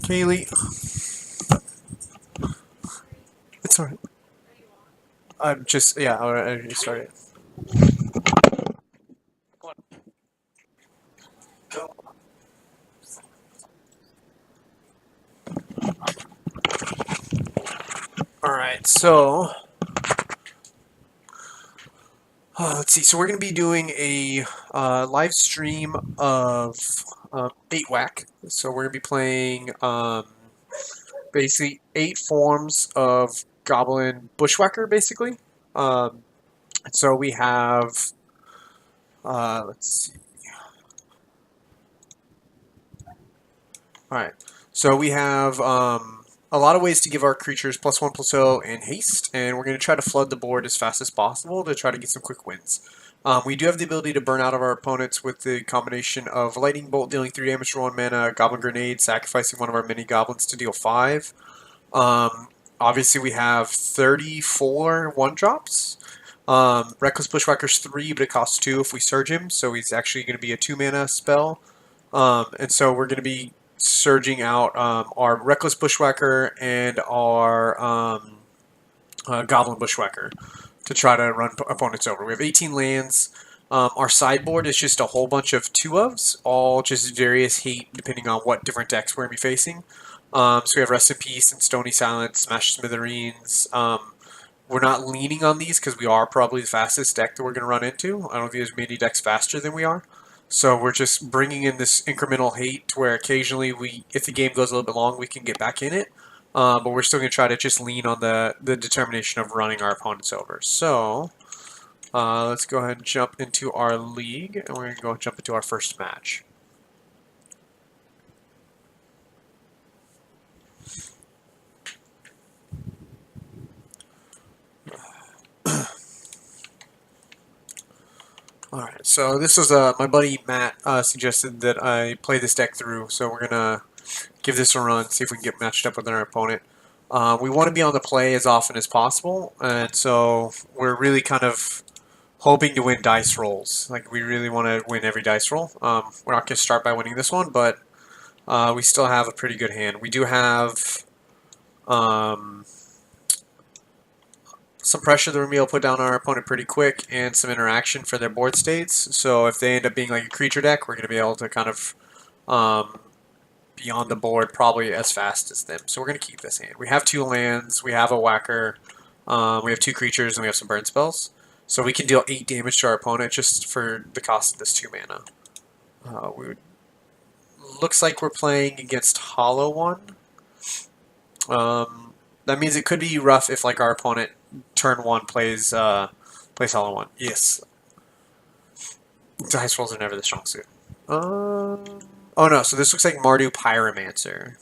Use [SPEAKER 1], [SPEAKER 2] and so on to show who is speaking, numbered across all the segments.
[SPEAKER 1] Kaylee. It's alright. I'm just, yeah, I already started. Alright, so let's see. So we're going to be doing a live stream of 8 whack. So we're going to be playing basically 8 forms of Goblin Bushwhacker, basically. So we have, let's see. Alright, so we have a lot of ways to give our creatures +1/+0 and haste, and we're going to try to flood the board as fast as possible to try to get some quick wins. We do have the ability to burn out of our opponents with the combination of Lightning Bolt dealing 3 damage for 1 mana, Goblin Grenade sacrificing one of our mini goblins to deal 5. Obviously we have 34 1-drops. Reckless Bushwhacker's 3, but it costs 2 if we surge him, so he's actually going to be a 2 mana spell. And so we're going to be surging out our Reckless Bushwhacker and our Goblin Bushwhacker to try to run opponents over. We have 18 lands. Our sideboard is just a whole bunch of 2-ofs, all just various hate depending on what different decks we're going to be facing. So we have Rest in Peace and Stony Silence, Smash Smithereens. We're not leaning on these because we are probably the fastest deck that we're going to run into. I don't think there's many decks faster than we are. So we're just bringing in this incremental hate to where occasionally if the game goes a little bit long, we can get back in it. But we're still going to try to just lean on the determination of running our opponents over. So let's go ahead and jump into our league, and we're going to go and jump into our first match. Alright, so this is my buddy Matt suggested that I play this deck through, so we're going to give this a run, see if we can get matched up with our opponent. We want to be on the play as often as possible, and so we're really kind of hoping to win dice rolls. Like, we really want to win every dice roll. We're not going to start by winning this one, but we still have a pretty good hand. We do have some pressure that we're going to be able to put down our opponent pretty quick, and some interaction for their board states. So if they end up being like a creature deck, we're going to be able to kind of be on the board probably as fast as them. So we're going to keep this hand. We have 2 lands, we have a whacker, we have 2 creatures, and we have some burn spells. So we can deal 8 damage to our opponent just for the cost of this 2 mana. Looks like we're playing against Hollow One. That means it could be rough if like our opponent turn 1 plays Hollow One. Yes. Dice rolls are never the strong suit. Oh no, so this looks like Mardu Pyromancer.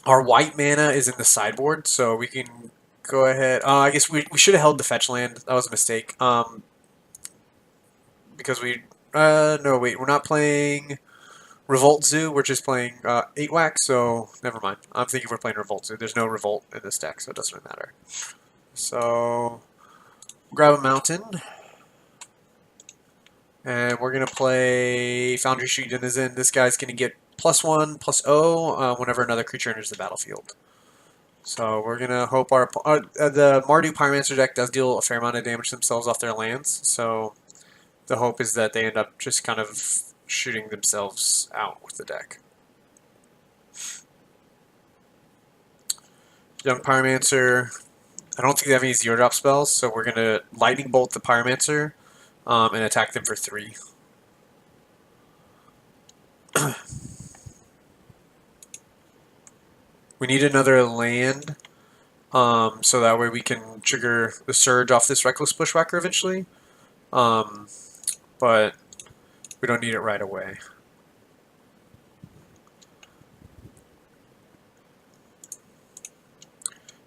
[SPEAKER 1] Our white mana is in the sideboard, so we can go ahead. I guess we should have held the fetch land. That was a mistake. Because no, wait, we're not playing Revolt Zoo. We're just playing 8 whack, so never mind. I'm thinking we're playing Revolt Zoo. There's no Revolt in this deck, so it doesn't really matter. So, grab a mountain. And we're going to play Foundry Street Denizen. This guy's going to get +1/+0 whenever another creature enters the battlefield. So we're going to hope the Mardu Pyromancer deck does deal a fair amount of damage themselves off their lands. So the hope is that they end up just kind of shooting themselves out with the deck. Young Pyromancer, I don't think they have any 0-drop spells, so we're going to Lightning Bolt the Pyromancer and attack them for 3. We need another land, so that way we can trigger the surge off this Reckless Bushwhacker eventually. But we don't need it right away.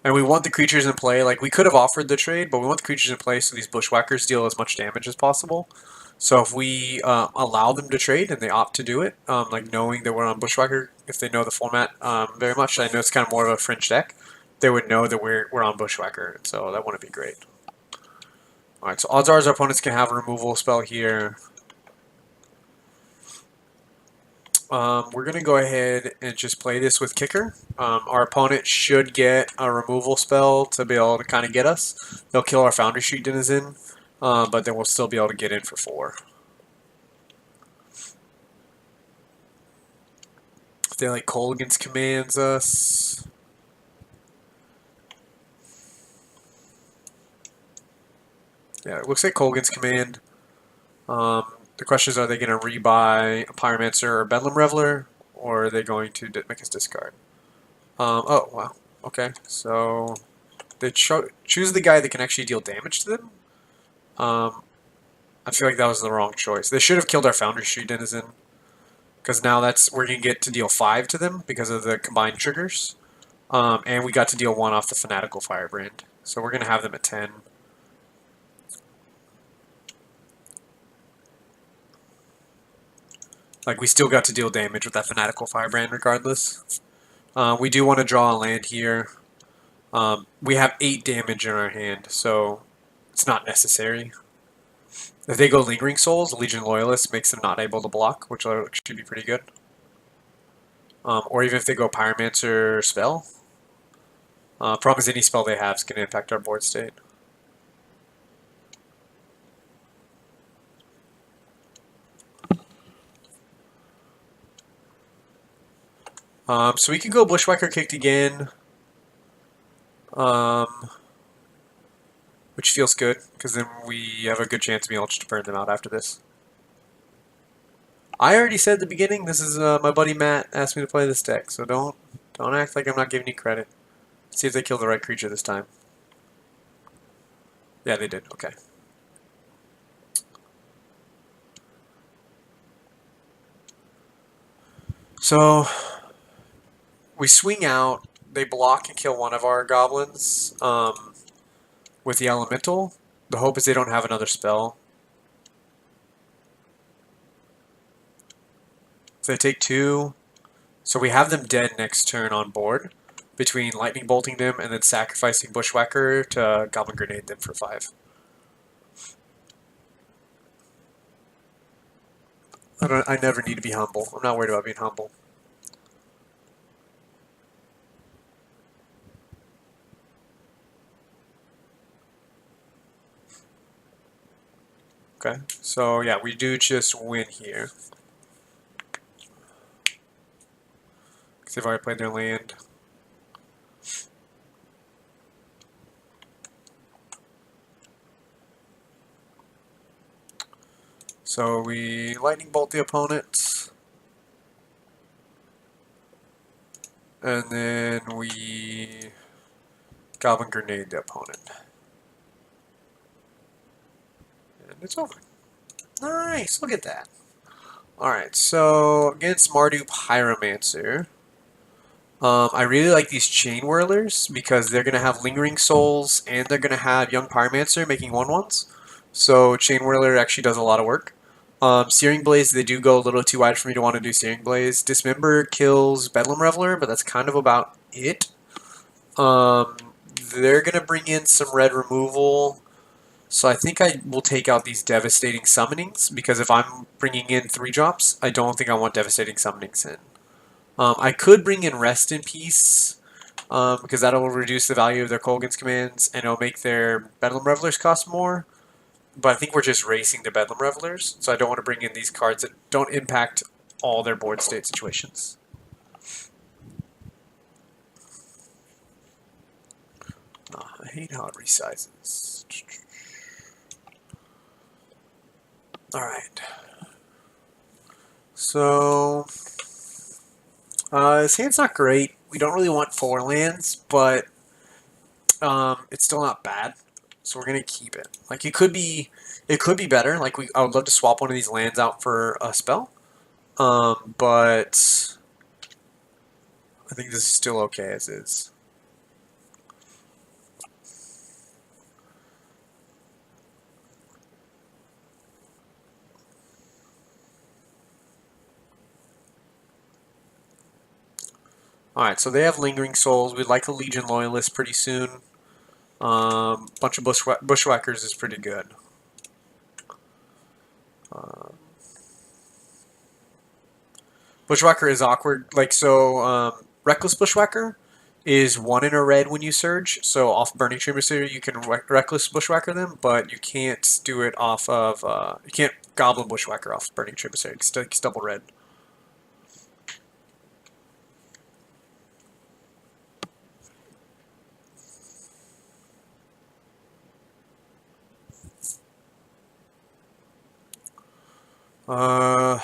[SPEAKER 1] And we want the creatures in play. Like, we could have offered the trade, but we want the creatures in play so these Bushwhackers deal as much damage as possible. So if we allow them to trade and they opt to do it, like knowing that we're on Bushwhacker, if they know the format very much, I know it's kind of more of a fringe deck, they would know that we're on Bushwhacker, so that wouldn't be great. Alright, so odds are our opponents can have a removal spell here. We're going to go ahead and just play this with Kicker. Our opponent should get a removal spell to be able to kind of get us. They'll kill our Foundry Street Denizen, but then we'll still be able to get in for 4. If they like Colgan's commands us. Yeah, it looks like Colgan's command. The question is, are they going to rebuy a Pyromancer or Bedlam Reveler, or are they going to make us discard? Oh, wow. Okay, so they choose the guy that can actually deal damage to them. I feel like that was the wrong choice. They should have killed our Foundry Street Denizen, because now we're going to get to deal 5 to them because of the combined triggers. And we got to deal 1 off the Fanatical Firebrand. So we're going to have them at 10. Like, we still got to deal damage with that Fanatical Firebrand regardless. We do want to draw a land here. We have 8 damage in our hand, so it's not necessary. If they go Lingering Souls, Legion Loyalist makes them not able to block, which should be pretty good. Or even if they go Pyromancer spell. Problem is any spell they have is going to impact our board state. So we can go Bushwhacker Kicked again. Which feels good, because then we have a good chance of being able to burn them out after this. I already said at the beginning, this is my buddy Matt asked me to play this deck, so don't act like I'm not giving you credit. See if they kill the right creature this time. Yeah, they did. Okay. So we swing out. They block and kill one of our goblins with the elemental. The hope is they don't have another spell. So they take 2. So we have them dead next turn on board, between lightning bolting them and then sacrificing Bushwhacker to Goblin Grenade them for 5. I never need to be humble. I'm not worried about being humble. Okay, so yeah, we do just win here. Because they've already played their land. So we lightning bolt the opponent. And then we Goblin Grenade the opponent. And it's over. Nice, look at that. Alright, so against Mardu Pyromancer, I really like these Chain Whirlers because they're going to have Lingering Souls and they're going to have Young Pyromancer making 1/1s. So Chain Whirler actually does a lot of work. Searing Blaze, they do go a little too wide for me to want to do Searing Blaze. Dismember kills Bedlam Reveler, but that's kind of about it. They're going to bring in some red removal. So I think I will take out these Devastating Summonings, because if I'm bringing in 3-drops, I don't think I want Devastating Summonings in. I could bring in Rest in Peace, because that will reduce the value of their Colgan's commands, and it'll make their Bedlam Revelers cost more. But I think we're just racing the Bedlam Revelers, so I don't want to bring in these cards that don't impact all their board state situations. Oh, I hate how it resizes. Alright. So his hand's not great. We don't really want 4 lands, but it's still not bad. So we're gonna keep it. Like it could be better. Like I would love to swap one of these lands out for a spell. But I think this is still okay as is. Alright, so they have Lingering Souls. We'd like a Legion Loyalist pretty soon. Bunch of Bushwhackers is pretty good. Bushwhacker is awkward. Like, so, Reckless Bushwhacker is 1 in a red when you surge. So off Burning Tree Mystery, you can Reckless Bushwhacker them, but you can't do it off of, you can't Goblin Bushwhacker off Burning Tree Mystery. It's double red. So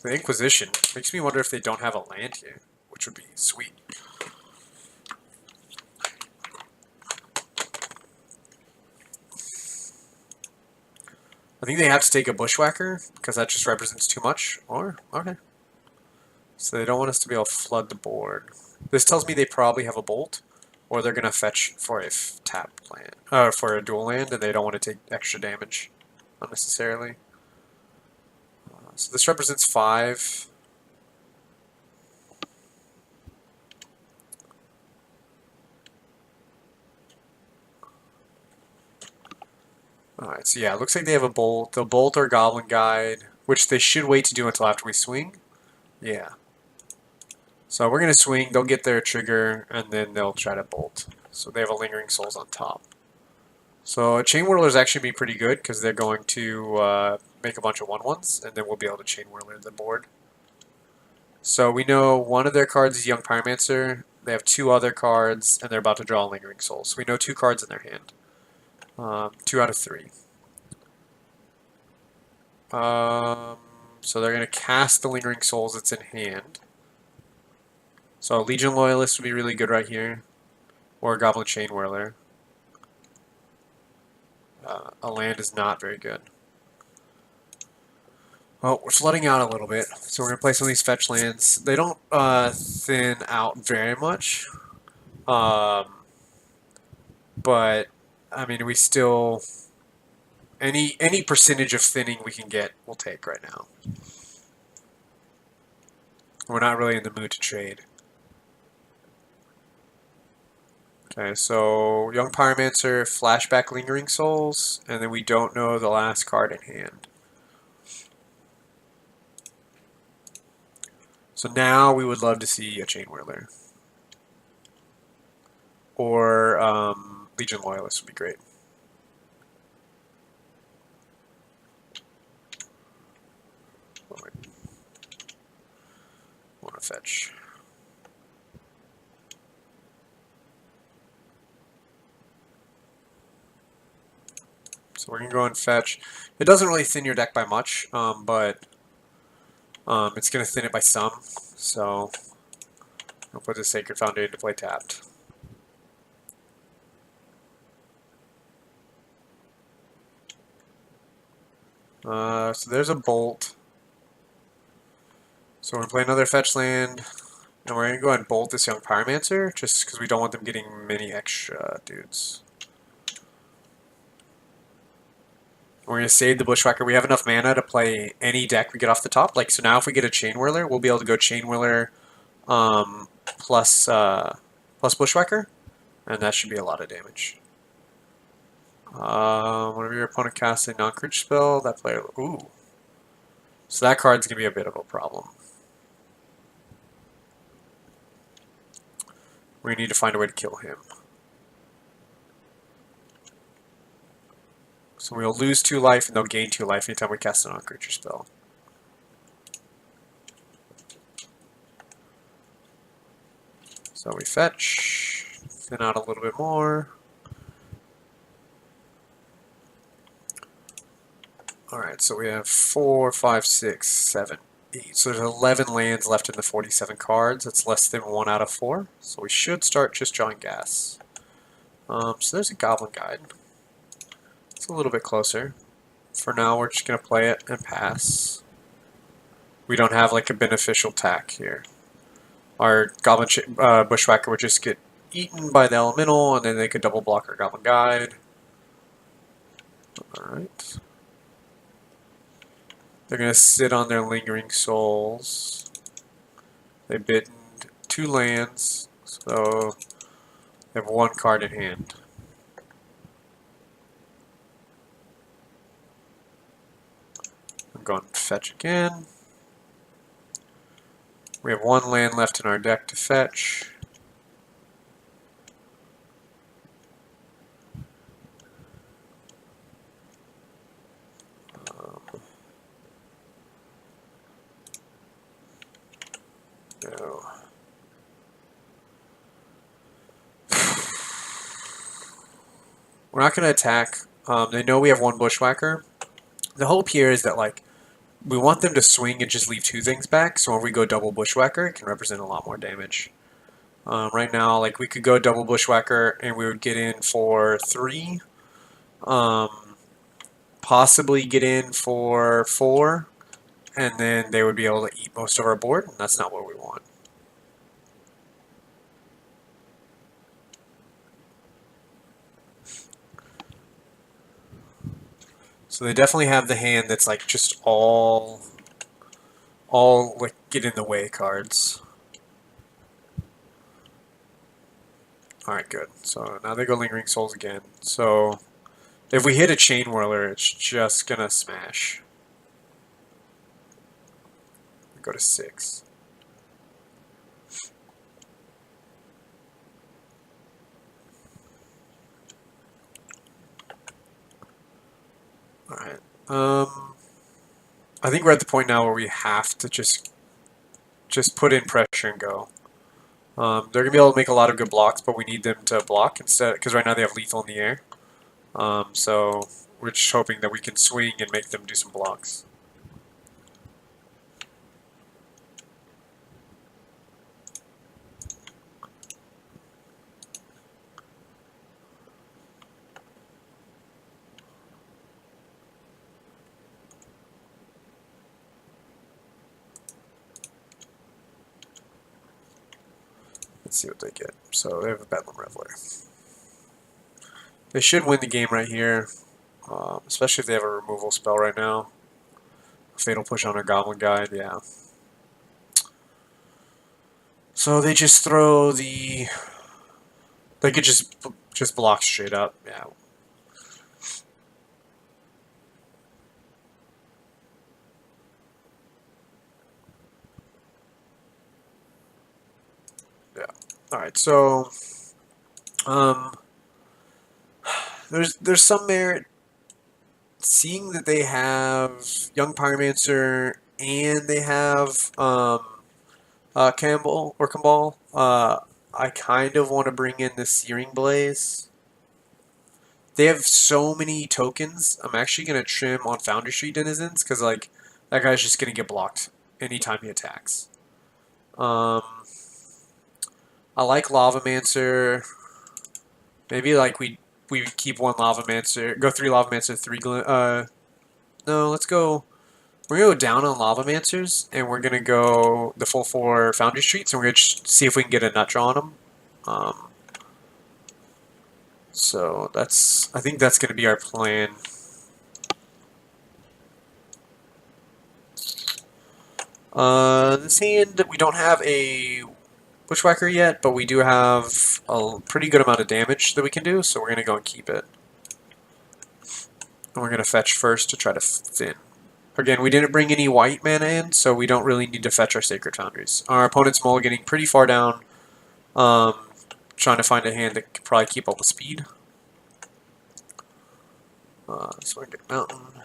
[SPEAKER 1] the Inquisition makes me wonder if they don't have a land here, which would be sweet. I think they have to take a Bushwhacker, because that just represents too much. Or, okay. So they don't want us to be able to flood the board. This tells me they probably have a Bolt, or they're going to fetch for a tapped land, for a dual land, and they don't want to take extra damage unnecessarily. So this represents 5. Alright, so yeah, it looks like they have a Bolt. The Bolt or Goblin Guide, which they should wait to do until after we swing. Yeah. So we're going to swing, they'll get their trigger, and then they'll try to Bolt. So they have a Lingering Souls on top. So Chain Whirler is actually be pretty good, because they're going to make a bunch of 1/1s, and then we'll be able to Chain Whirler the board. So we know one of their cards is Young Pyromancer, they have 2 other cards, and they're about to draw a Lingering Souls. So we know 2 cards in their hand. 2 out of 3. So they're going to cast the Lingering Souls that's in hand. So Legion Loyalist would be really good right here. Or Goblin Chain Whirler. A land is not very good. Well, we're flooding out a little bit, so we're going to play some of these fetch lands. They don't thin out very much. But, I mean, we still... Any percentage of thinning we can get, we'll take right now. We're not really in the mood to trade. Okay, so Young Pyromancer, Flashback Lingering Souls, and then we don't know the last card in hand. So now we would love to see a Chain Whirler. Or Legion Loyalist would be great. Want to fetch. So we're going to go and fetch. It doesn't really thin your deck by much, but it's going to thin it by some. So I'll put the Sacred Foundation to play tapped. So there's a Bolt. So we're going to play another fetch land. And we're going to go ahead and Bolt this Young Pyromancer, just because we don't want them getting many extra dudes. We're going to save the Bushwhacker. We have enough mana to play any deck we get off the top. Like, so now if we get a Chain Whirler, we'll be able to go Chain Whirler plus Bushwhacker, and that should be a lot of damage. Whenever your opponent casts a non-creature spell, that player... Ooh. So that card's going to be a bit of a problem. We need to find a way to kill him. So we'll lose 2 life, and they'll gain 2 life anytime we cast a non-creature spell. So we fetch, thin out a little bit more. Alright, so we have 4, 5, 6, 7, 8. So there's 11 lands left in the 47 cards. That's less than 1 out of 4. So we should start just drawing gas. So there's a Goblin Guide. It's a little bit closer. For now, we're just going to play it and pass. We don't have like a beneficial tack here. Our Goblin Bushwhacker would just get eaten by the Elemental, and then they could double block our Goblin Guide. Alright. They're going to sit on their Lingering Souls. They bitten 2 lands, so they have 1 card in hand. I'm going to fetch again. We have one land left in our deck to fetch. No. We're not going to attack. They know we have one Bushwhacker. The hope here is that, like, we want them to swing and just leave two things back, so when we go double Bushwhacker, it can represent a lot more damage. Right now, like, we could go double Bushwhacker and we would get in for 3. Possibly get in for 4, and then they would be able to eat most of our board, and that's not what we want. So they definitely have the hand that's like just all like get in the way cards. Alright, good. So now they go Lingering Souls again. So if we hit a Chain Whirler, it's just gonna smash. Go to 6. Alright. I think we're at the point now where we have to just put in pressure and go. They're gonna be able to make a lot of good blocks, but we need them to block instead, because right now they have lethal in the air. So we're just hoping that we can swing and make them do some blocks. Let's see what they get. So they have a Bedlam Reveler. They should win the game right here, especially if they have a removal spell right now. Fatal Push on our Goblin Guide, yeah. So they just throw the... They could just block straight up, yeah. Yeah. Alright, so... There's some merit seeing that they have young Pyromancer and they have Campbell or Cabal. I kind of want to bring in the Searing Blaze. They have so many tokens. I'm actually going to trim on Foundry Street Denizens because, like, that guy's just going to get blocked anytime he attacks. I like Lavamancer. Maybe, like, we keep one Lavamancer. Go 3 Lavamancer, 3 no, let's go... We're going to go down on Lavamancers, and we're going to go the full 4 Foundry Streets, and we're going to see if we can get a nut draw on them. So that's... I think that's going to be our plan. This hand, we don't have a Bushwhacker yet, but we do have a pretty good amount of damage that we can do, so we're going to go and keep it. And we're going to fetch first to try to thin. Again, we didn't bring any white mana in, so we don't really need to fetch our Sacred Foundries. Our opponent's mulliganing pretty far down, trying to find a hand that could probably keep up with speed. So we're going to get Mountain.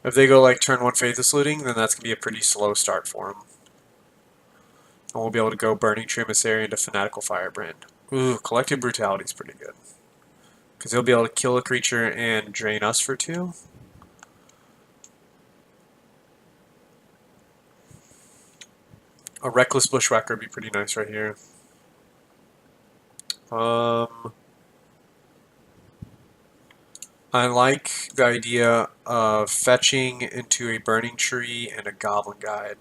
[SPEAKER 1] If they go like turn 1 Fatesealing, then that's going to be a pretty slow start for them. And we'll be able to go Burning Tree Emissary into Fanatical Firebrand. Ooh, Collective Brutality is pretty good. Because he'll be able to kill a creature and drain us for 2. A Reckless Bushwhacker would be pretty nice right here. I like the idea of fetching into a Burning Tree and a Goblin Guide.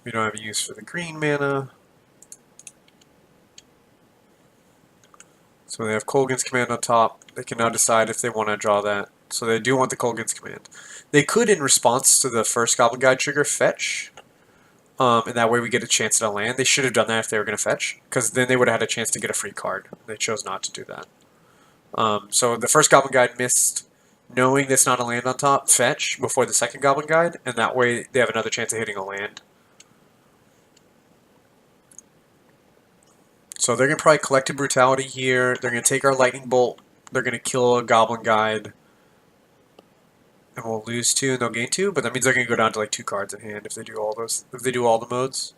[SPEAKER 1] We don't have a use for the green mana. So they have Kolaghan's Command on top. They can now decide if they want to draw that. So they do want the Kolaghan's Command. They could, in response to the first Goblin Guide trigger, fetch. And that way we get a chance at a land. They should have done that if they were going to fetch, because then they would have had a chance to get a free card. They chose not to do that. So the first Goblin Guide missed knowing that's not a land on top, fetch before the second Goblin Guide, and that way they have another chance of hitting a land. So they're going to probably Collective Brutality here. They're going to take our Lightning Bolt. They're going to kill a Goblin Guide. And we'll lose 2 and they'll gain 2, but that means they're going to go down to like 2 cards in hand if they do all those. If they do all the modes.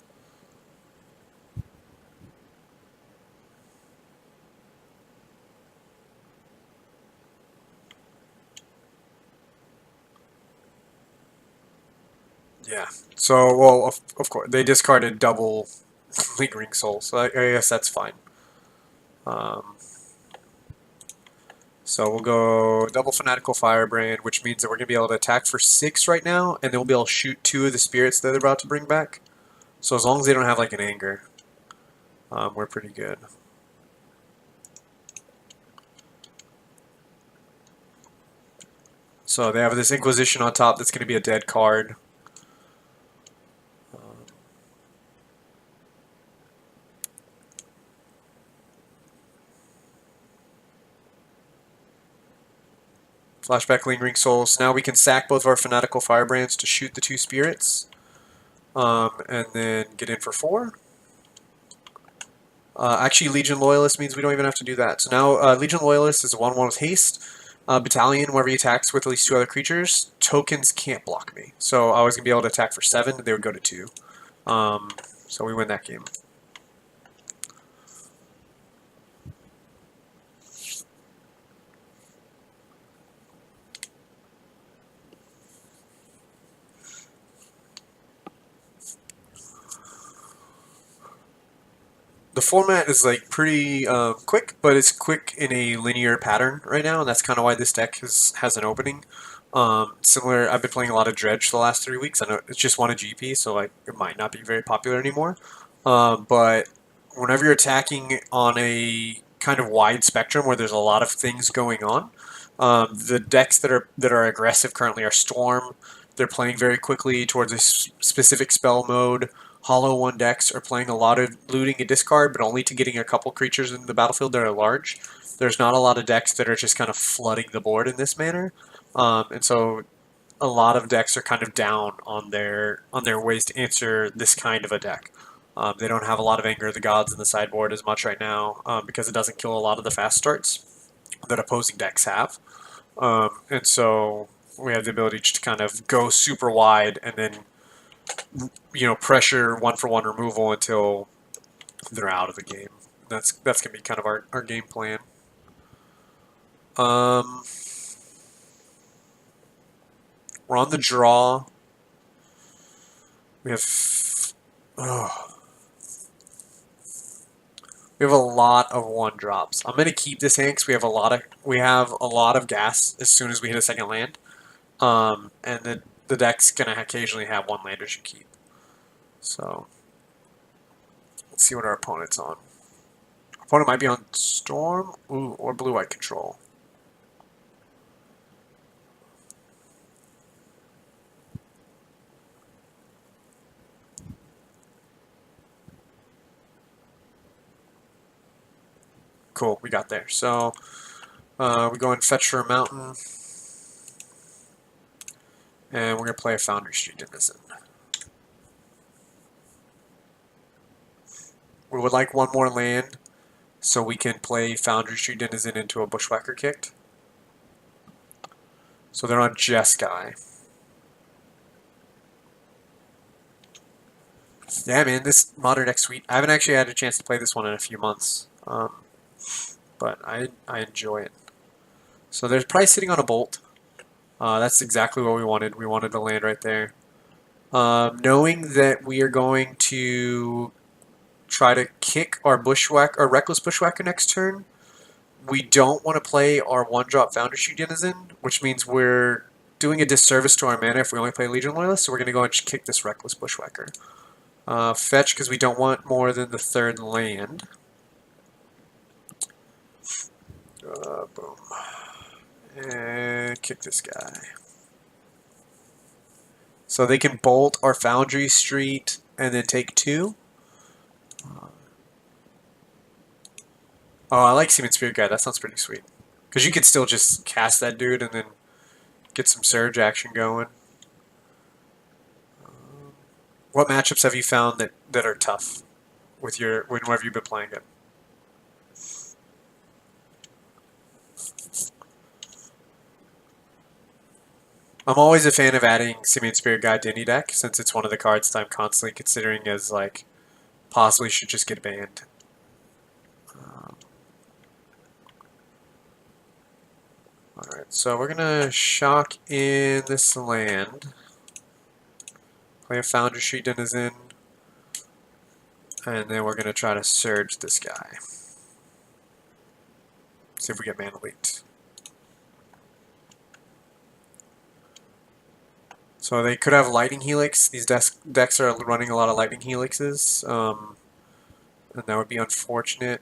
[SPEAKER 1] Yeah. So, well, of course, they discarded double Lingering Soul, so I guess that's fine. So we'll go double Fanatical Firebrand, which means that we're going to be able to attack for 6 right now, and then we'll be able to shoot 2 of the spirits that they're about to bring back. So as long as they don't have like an anger, we're pretty good. So they have this Inquisition on top that's going to be a dead card. Flashback Lingering Souls. Now we can sack both of our Fanatical Firebrands to shoot the 2 spirits. And then get in for 4. Actually, Legion Loyalist means we don't even have to do that. So now Legion Loyalist is a 1-1 with haste. Battalion, whenever he attacks with at least 2 other creatures, tokens can't block me. So I was going to be able to attack for 7, they would go to 2. So we win that game. The format is like pretty quick, but it's quick in a linear pattern right now, and that's kind of why this deck has an opening. Similar, I've been playing a lot of Dredge the last 3 weeks. I know it's just 1 a GP, so like it might not be very popular anymore. But whenever you're attacking on a kind of wide spectrum where there's a lot of things going on, the decks that are aggressive currently are Storm. They're playing very quickly towards a specific spell mode. Hollow 1 decks are playing a lot of looting and discard, but only to getting a couple creatures in the battlefield that are large. There's not a lot of decks that are just kind of flooding the board in this manner, and so a lot of decks are kind of down on their ways to answer this kind of a deck. They don't have a lot of Anger of the Gods in the sideboard as much right now because it doesn't kill a lot of the fast starts that opposing decks have, and so we have the ability to kind of go super wide and then pressure 1-for-1 removal until they're out of the game. That's gonna be kind of our game plan. We're on the draw. We have we have a lot of 1-drops. I'm gonna keep this hand because we have a lot of gas as soon as we hit a second land. And the deck's gonna occasionally have 1 lander should keep. So let's see what our opponent's on. Our opponent might be on Storm, or Blue-White Control. Cool, we got there. So we go and fetch for a mountain. And we're going to play a Foundry Street Denizen. We would like 1 more land so we can play Foundry Street Denizen into a Bushwhacker Kicked. So they're on Jeskai. Yeah, man, this modern deck's sweet. I haven't actually had a chance to play this one in a few months, but I enjoy it. So there's probably sitting on a Bolt. That's exactly what we wanted. We wanted the land right there. Knowing that we are going to try to kick our Reckless Bushwhacker next turn, we don't want to play our 1-drop Foundry Street Denizen, which means we're doing a disservice to our mana if we only play Legion Loyalist, so we're going to go and kick this Reckless Bushwhacker. Fetch, because we don't want more than the 3rd land. Boom. And kick this guy. So they can bolt our Foundry Street and then take 2. Oh, I like Seaman Spirit Guide. That sounds pretty sweet. Because you could still just cast that dude and then get some surge action going. What matchups have you found that are tough with whenever you've been playing it? I'm always a fan of adding Simian Spirit Guide to any deck, since it's one of the cards that I'm constantly considering as, like, possibly should just get banned. Alright, so we're gonna shock in this land. Play a Foundry Street Denizen. And then we're gonna try to surge this guy. See if we get mana leaked. So they could have Lightning Helix. These decks are running a lot of Lightning Helixes. And that would be unfortunate.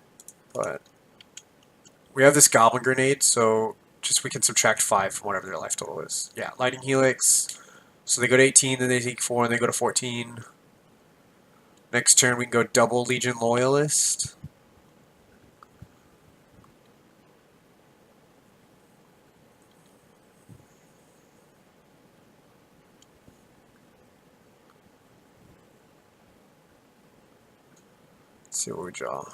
[SPEAKER 1] But we have this Goblin Grenade, so just we can subtract 5 from whatever their life total is. Yeah, Lightning Helix. So they go to 18, then they take 4, and they go to 14. Next turn we can go double Legion Loyalist. Let's see what we draw.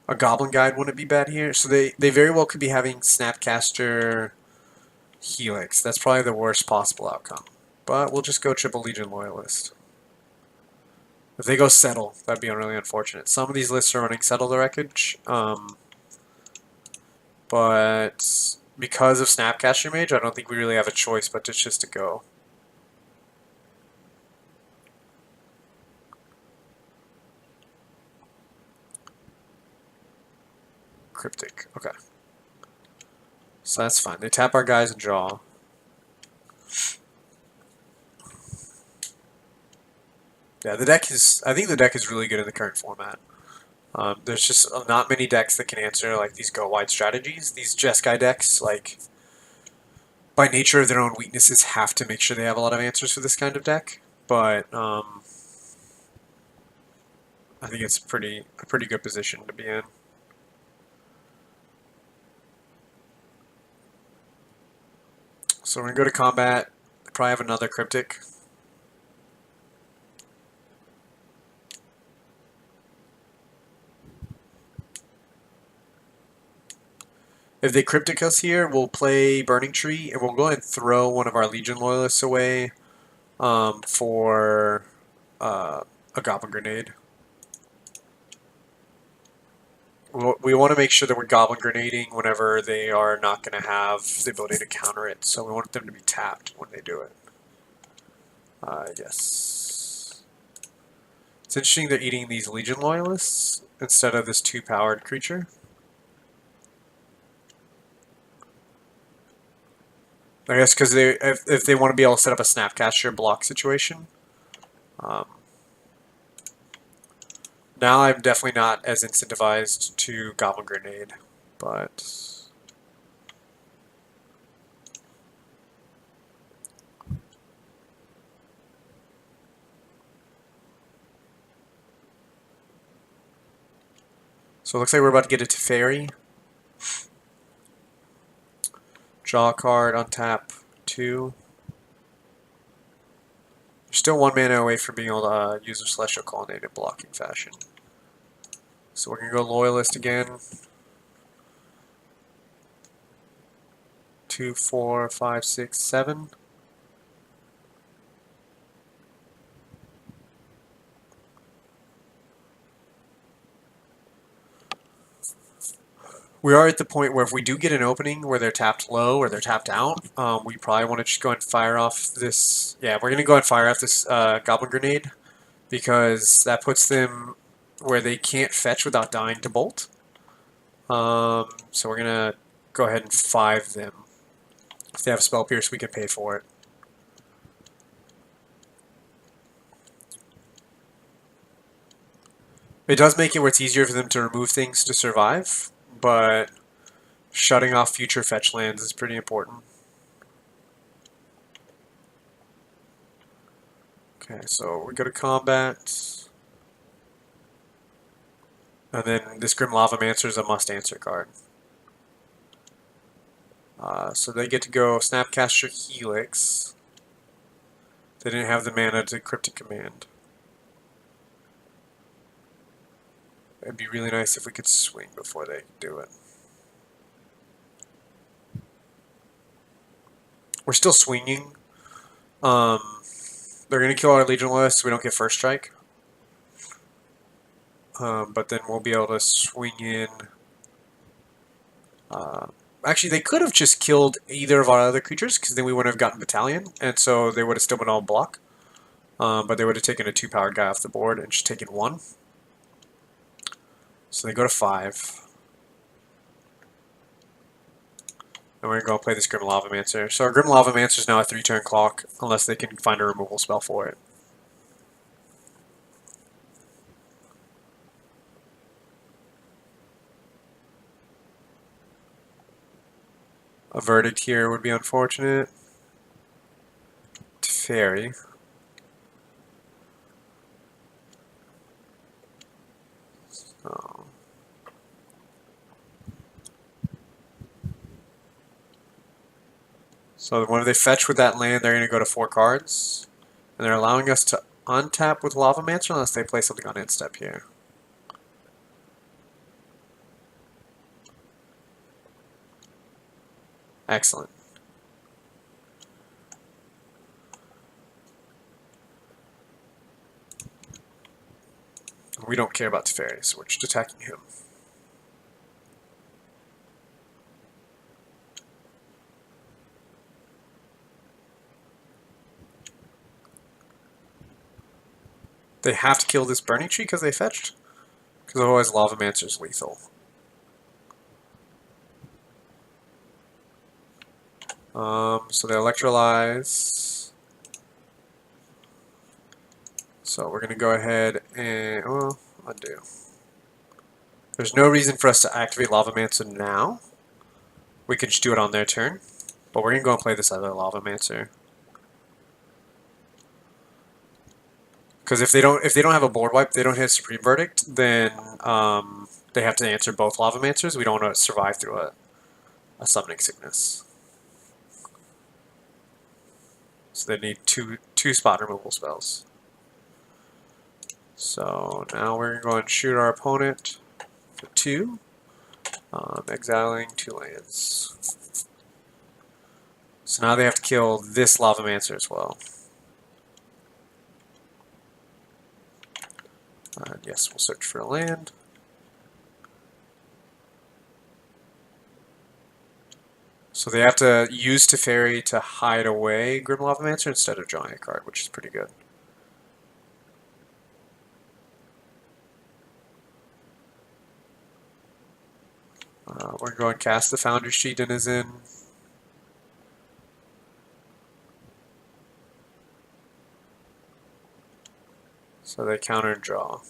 [SPEAKER 1] A Goblin Guide wouldn't be bad here. So they very well could be having Snapcaster Helix. That's probably the worst possible outcome. But we'll just go triple Legion Loyalist. If they go Settle, that'd be really unfortunate. Some of these lists are running Settle the Wreckage. But because of Snapcaster Mage, I don't think we really have a choice but just to go. Cryptic. Okay. So that's fine. They tap our guys and draw. Yeah, the deck is... I think the deck is really good in the current format. There's just not many decks that can answer like these go-wide strategies. These Jeskai decks, like, by nature of their own weaknesses, have to make sure they have a lot of answers for this kind of deck. But I think it's a pretty good position to be in. So we're going to go to combat, probably have another Cryptic. If they Cryptic us here, we'll play Burning Tree, and we'll go ahead and throw one of our Legion Loyalists away for a Goblin Grenade. We want to make sure that we're Goblin Grenading whenever they are not going to have the ability to counter it, so we want them to be tapped when they do it. Yes. It's interesting they're eating these Legion Loyalists instead of this 2-powered creature. I guess because if they want to be able to set up a Snapcaster block situation. Now I'm definitely not as incentivized to Goblin Grenade, but... So it looks like we're about to get a Teferi. Draw a card, untap 2. You're still 1 mana away from being able to use a Celestial Colonnade in blocking fashion. So we're going to go Loyalist again. 2, 4, 5, 6, 7. We are at the point where if we do get an opening where they're tapped low or they're tapped out, we probably want to just go and fire off this... Yeah, we're going to go and fire off this Goblin Grenade, because that puts them where they can't fetch without dying to bolt. So we're going to go ahead and 5 them. If they have Spell Pierce, we can pay for it. It does make it where it's easier for them to remove things to survive, but shutting off future fetch lands is pretty important. Okay, so we go to combat. And then this Grim Lavamancer is a must-answer card. So they get to go Snapcaster Helix. They didn't have the mana to Cryptic Command. It'd be really nice if we could swing before they do it. We're still swinging. They're going to kill our Legionless so we don't get first strike. But then we'll be able to swing in. Actually, they could have just killed either of our other creatures, because then we wouldn't have gotten Battalion, and so they would have still been all block. But they would have taken a 2-powered guy off the board and just taken 1. So they go to 5. And we're going to go play this Grim Lavamancer. So our Grim Lavamancer is now a 3-turn clock, unless they can find a removal spell for it. A Verdict here would be unfortunate. Fairy. So when they fetch with that land, they're going to go to 4 cards. And they're allowing us to untap with Lavamancer unless they play something on end step here. Excellent. We don't care about Teferi, so we're just attacking him. They have to kill this Burning Tree because they fetched? Because otherwise Lavamancer's lethal. So they electrolyze. So we're going to go ahead and, well, undo. There's no reason for us to activate Lavamancer now. We could just do it on their turn. But we're going to go and play this other Lavamancer. Because if they don't have a board wipe, they don't hit Supreme Verdict, then they have to answer both Lavamancers. We don't want to survive through a Summoning Sickness. So they need two spot removal spells. So now we're going to go and shoot our opponent for 2, exiling 2 lands. So now they have to kill this Lavamancer as well. Yes, we'll search for a land. So they have to use Teferi to hide away Grim Lavamancer instead of drawing a card, which is pretty good. We're going to go and cast the Founder's Sheet Denizen. So they counter and draw.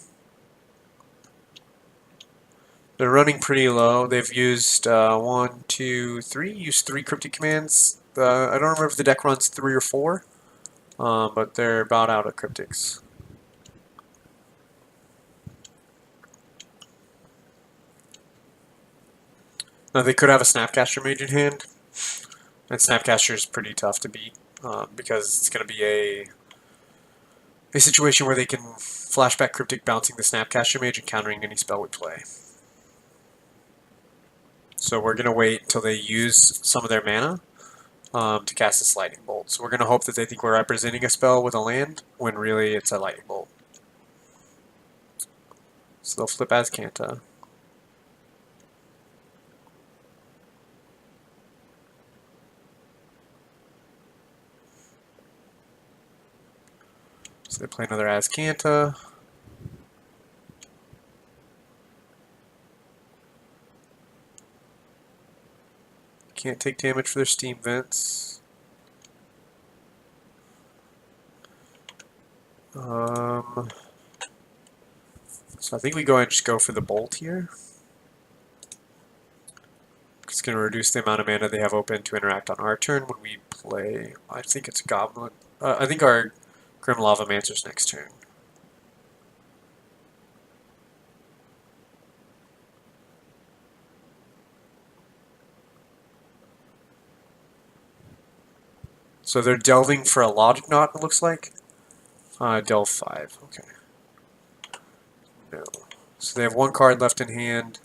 [SPEAKER 1] They're running pretty low. They've used 1, 2, 3. Used 3 Cryptic Commands. I don't remember if the deck runs 3 or 4, but they're about out of Cryptics. Now they could have a Snapcaster Mage in hand, and Snapcaster is pretty tough to beat because it's going to be a situation where they can flashback Cryptic, bouncing the Snapcaster Mage and countering any spell we play. So we're going to wait until they use some of their mana to cast this Lightning Bolt. So we're going to hope that they think we're representing a spell with a land, when really it's a Lightning Bolt. So they'll flip Azcanta. So they play another Azcanta. Can't take damage for their Steam Vents. So I think we go ahead and just go for the Bolt here. It's going to reduce the amount of mana they have open to interact on our turn when we play. I think it's a Goblin. I think our Grim Lavamancer's next turn. So they're delving for a Logic Knot, it looks like. Delve 5, okay. No. So they have one card left in hand.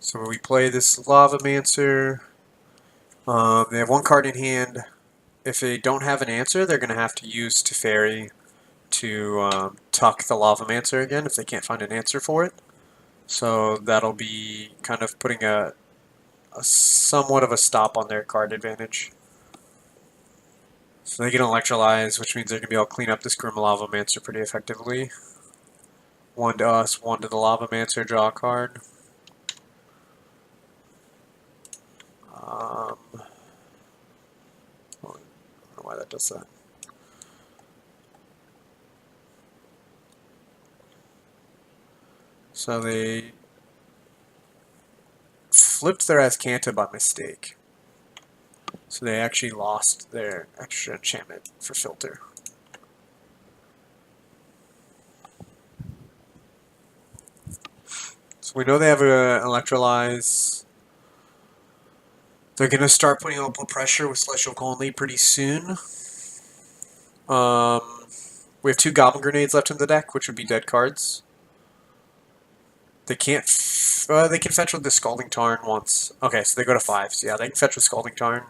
[SPEAKER 1] So when we play this Lavamancer, they have one card in hand. If they don't have an answer, they're going to have to use Teferi to tuck the Lavamancer again if they can't find an answer for it. So that'll be kind of putting a somewhat of a stop on their card advantage. So they get Electrolyze, which means they're going to be able to clean up this Grim Lavamancer pretty effectively. One to us, one to the Lavamancer, draw a card. I don't know why that does that. So they flipped their Azcanta by mistake. So they actually lost their extra enchantment for filter. So we know they have an Electrolyze. They're going to start putting upward pressure with Celestial Colony pretty soon. We have 2 Goblin Grenades left in the deck, which would be dead cards. They can't. They can fetch with the Scalding Tarn once. Okay, so they go to 5. So yeah, they can fetch with Scalding Tarn.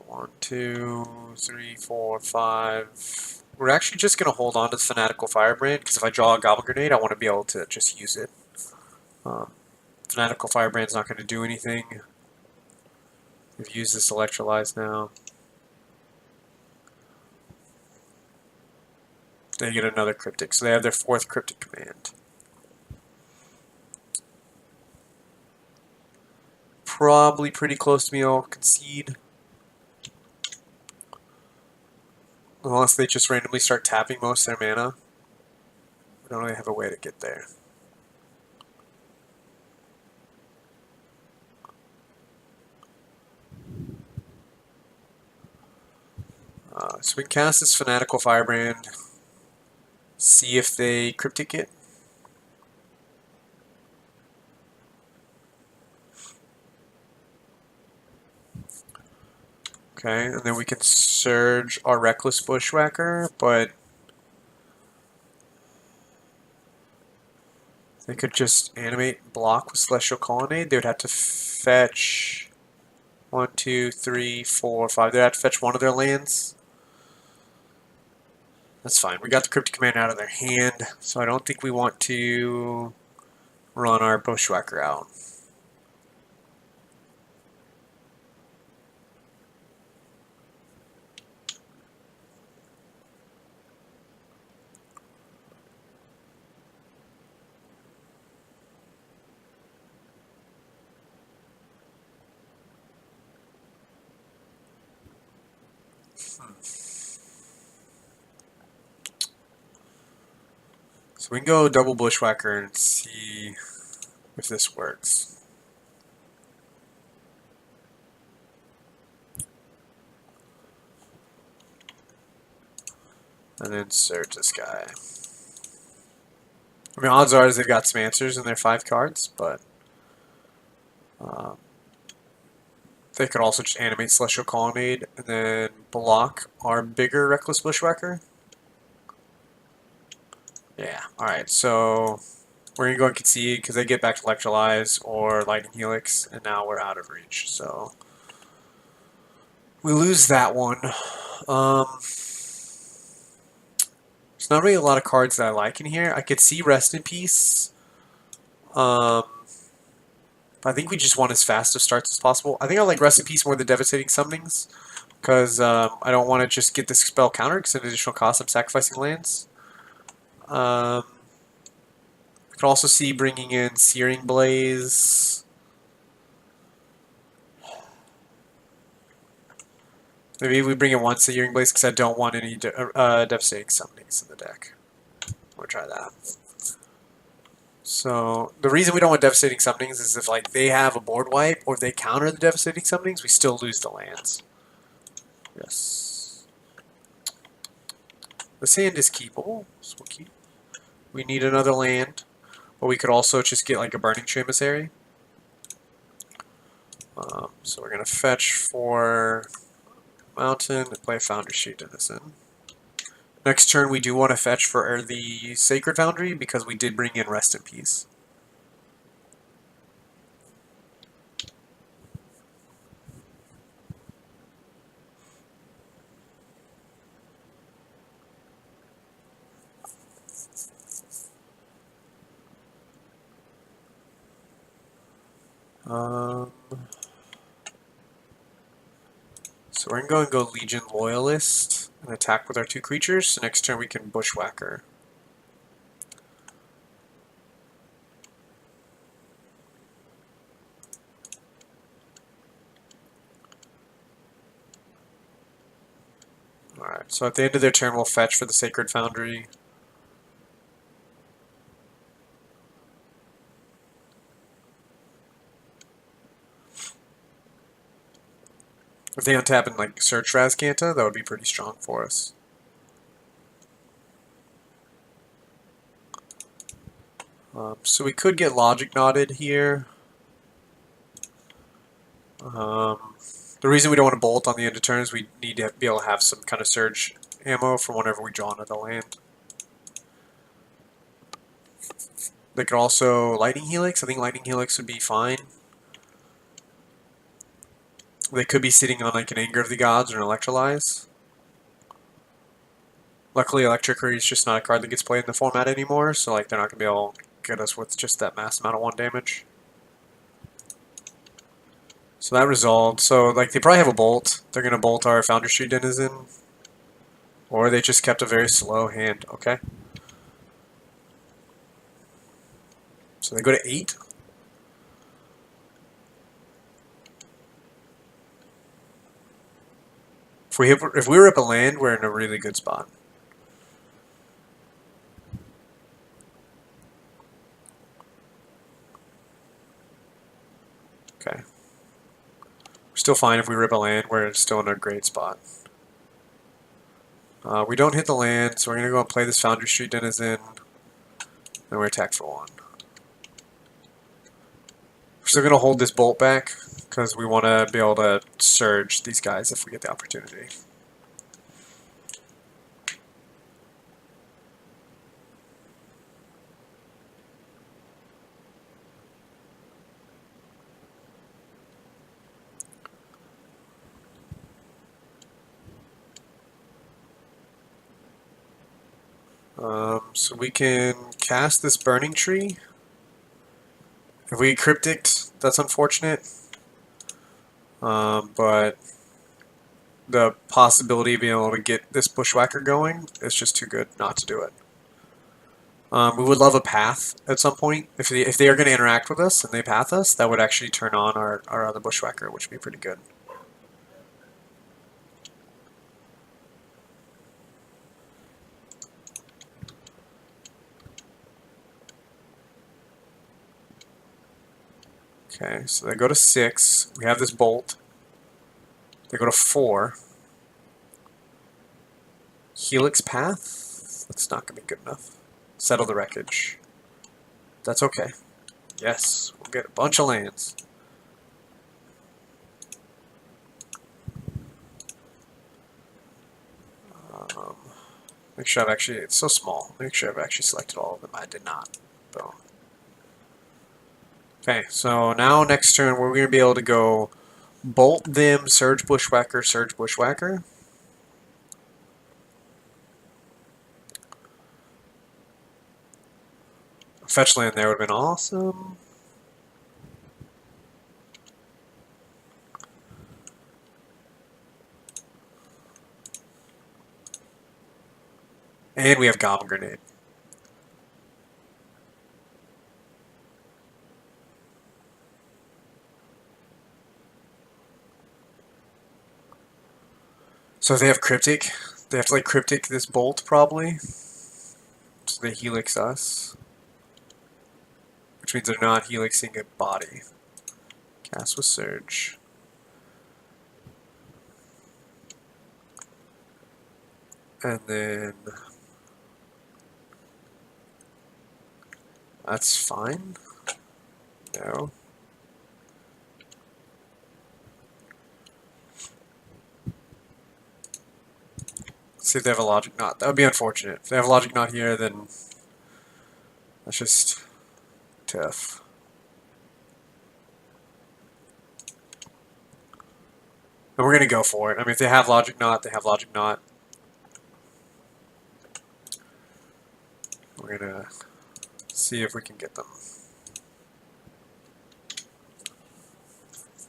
[SPEAKER 1] One, two, three, four, 5. We're actually just going to hold on to the Fanatical Firebrand, because if I draw a Goblin Grenade, I want to be able to just use it. Fanatical Firebrand's not going to do anything. We've used this Electrolyze now. They get another Cryptic, so they have their 4th Cryptic command. Probably pretty close to me, I'll concede. Unless they just randomly start tapping most of their mana. We don't really have a way to get there. So we can cast this Fanatical Firebrand. See if they Cryptic it. Okay, and then we can Surge our Reckless Bushwhacker, but they could just animate and block with Celestial Colonnade. They would have to fetch 1, 2, 3, 4, 5. They'd have to fetch one of their lands. That's fine. We got the Cryptic Command out of their hand, so I don't think we want to run our Bushwhacker out. So we can go double Bushwhacker and see if this works. And then Surge this guy. I mean, odds are they've got some answers in their 5 cards, but they could also just animate Celestial Colonnade and then block our bigger Reckless Bushwhacker. Yeah, alright, so we're going to go and concede because they get back to Electrolyze or Lightning Helix, and now we're out of reach. So we lose that one. There's not really a lot of cards that I like in here. I could see Rest in Peace. But I think we just want as fast of starts as possible. I think I like Rest in Peace more than Devastating Summonings, because I don't want to just get this spell counter because it's an additional cost. I'm sacrificing lands. Could also see bringing in Searing Blaze. Maybe we bring in one Searing Blaze because I don't want any Devastating Summonings in the deck. We'll try that. So the reason we don't want Devastating Summonings is if like they have a board wipe or if they counter the Devastating Summonings, we still lose the lands. Yes. The sand is keepable, so we'll keep. We need another land, or we could also just get like a Burning Emissary. So we're gonna fetch for Mountain and play Foundry Street Denizen. Next turn we do want to fetch for the Sacred Foundry because we did bring in Rest in Peace. So we're going to go Legion Loyalist and attack with our 2 creatures. So next turn we can Bushwhacker. Alright, so at the end of their turn we'll fetch for the Sacred Foundry. If they untap and like search Razkanta, that would be pretty strong for us. So we could get Logic Knotted here. The reason we don't want to bolt on the end of turn is we need to be able to have some kind of surge ammo for whenever we draw another land. They could also Lightning Helix. I think Lightning Helix would be fine. They could be sitting on like an Anger of the Gods or an Electrolyze. Luckily, Electricity is just not a card that gets played in the format anymore, so like they're not going to be able to get us with just that mass amount of 1 damage. So that resolved. So like they probably have a bolt. They're going to bolt our Foundry Street Denizen. Or they just kept a very slow hand. Okay. So they go to 8. If we rip a land, we're in a really good spot. Okay. We're still fine if we rip a land, we're still in a great spot. We don't hit the land, so we're going to go and play this Foundry Street Denizen. And we attack for 1. We're still going to hold this bolt back, because we want to be able to surge these guys if we get the opportunity. So we can cast this Burning Tree. If we Cryptic, that's unfortunate. But the possibility of being able to get this Bushwhacker going is just too good not to do it. We would love a path at some point. If they are going to interact with us and they path us, that would actually turn on our other Bushwhacker, which would be pretty good. Okay, so they go to 6. We have this bolt. They go to 4. Helix Path? That's not going to be good enough. Settle the Wreckage. That's okay. Yes, we'll get a bunch of lands. Make sure I've actually, it's so small. Make sure I've actually selected all of them. I did not. Boom. Okay, so now next turn we're going to be able to go bolt them, Surge Bushwhacker, Surge Bushwhacker. Fetch land there would have been awesome. And we have Goblin Grenade. So if they have Cryptic, they have to like Cryptic this Bolt probably. So they Helix us. Which means they're not Helixing a body. Cast with Surge. And then... That's fine. No. See if they have a Logic Knot. That would be unfortunate. If they have a Logic Knot here, then that's just tough. And we're going to go for it. I mean, if they have Logic Knot, they have Logic Knot. We're going to see if we can get them.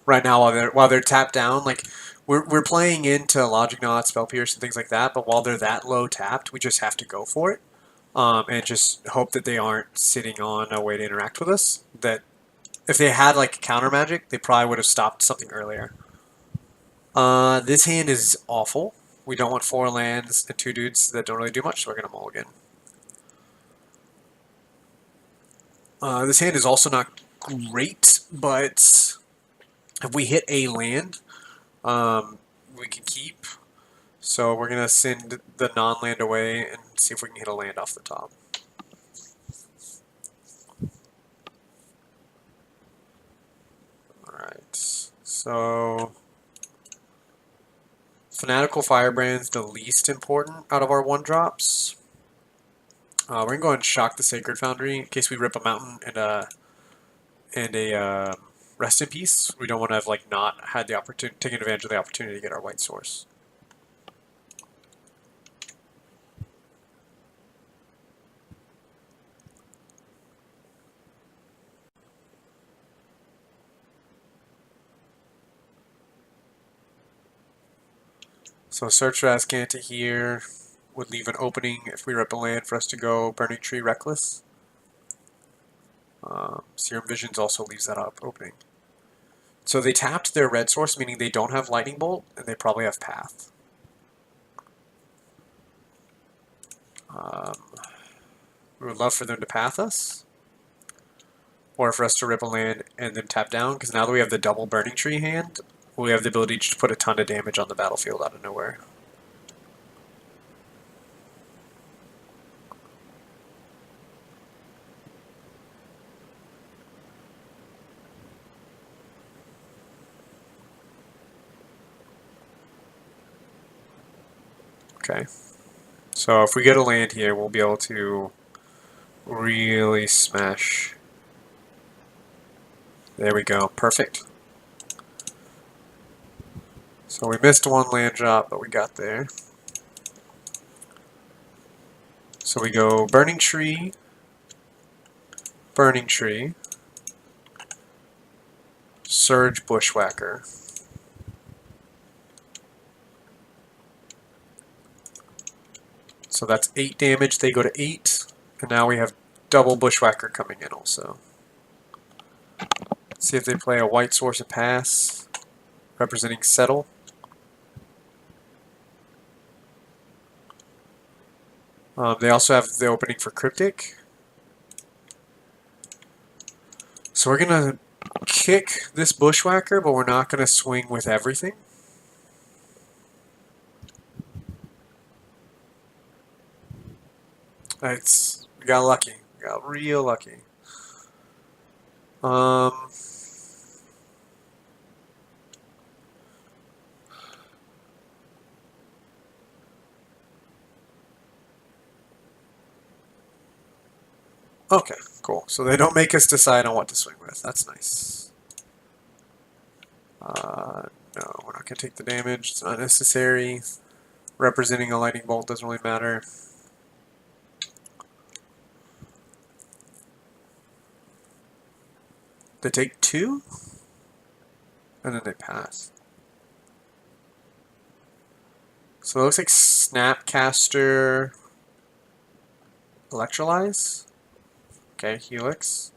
[SPEAKER 1] Right now, while they're tapped down, like we're playing into Logic Knot, Spell Pierce, and things like that. But while they're that low tapped, we just have to go for it, and just hope that they aren't sitting on a way to interact with us. That if they had like counter magic, they probably would have stopped something earlier. This hand is awful. We don't want 4 lands and 2 dudes that don't really do much, so we're gonna mulligan. This hand is also not great, but if we hit a land, we can keep. So we're going to send the non-land away and see if we can hit a land off the top. Alright, so Fanatical Firebrand's the least important out of our 1-drops. We're going to go ahead and shock the Sacred Foundry in case we rip a mountain and a Rest in Peace. We don't want to have like not had the opportunity, taken advantage of the opportunity to get our white source. So search for Azcanta here would leave an opening if we rip a land for us to go Burning Tree Reckless. Serum Visions also leaves that opening. So they tapped their red source, meaning they don't have Lightning Bolt, and they probably have Path. We would love for them to Path us, or for us to rip a land and then tap down, because now that we have the double Burning Tree hand, we have the ability to put a ton of damage on the battlefield out of nowhere. Okay, so if we get a land here, we'll be able to really smash. There we go, perfect. So we missed 1 land drop, but we got there. So we go Burning Tree, Surge Bushwhacker. So that's 8 damage, they go to 8, and now we have double Bushwhacker coming in also. Let's see if they play a white source of Pass, representing Settle. They also have the opening for Cryptic. So we're going to kick this Bushwhacker, but we're not going to swing with everything. We got lucky. We got real lucky. Okay, cool. So they don't make us decide on what to swing with. That's nice. No, we're not going to take the damage. It's not necessary. Representing a lightning bolt doesn't really matter. They take 2, and then they pass. So it looks like Snapcaster, Electrolyze. Okay, Helix.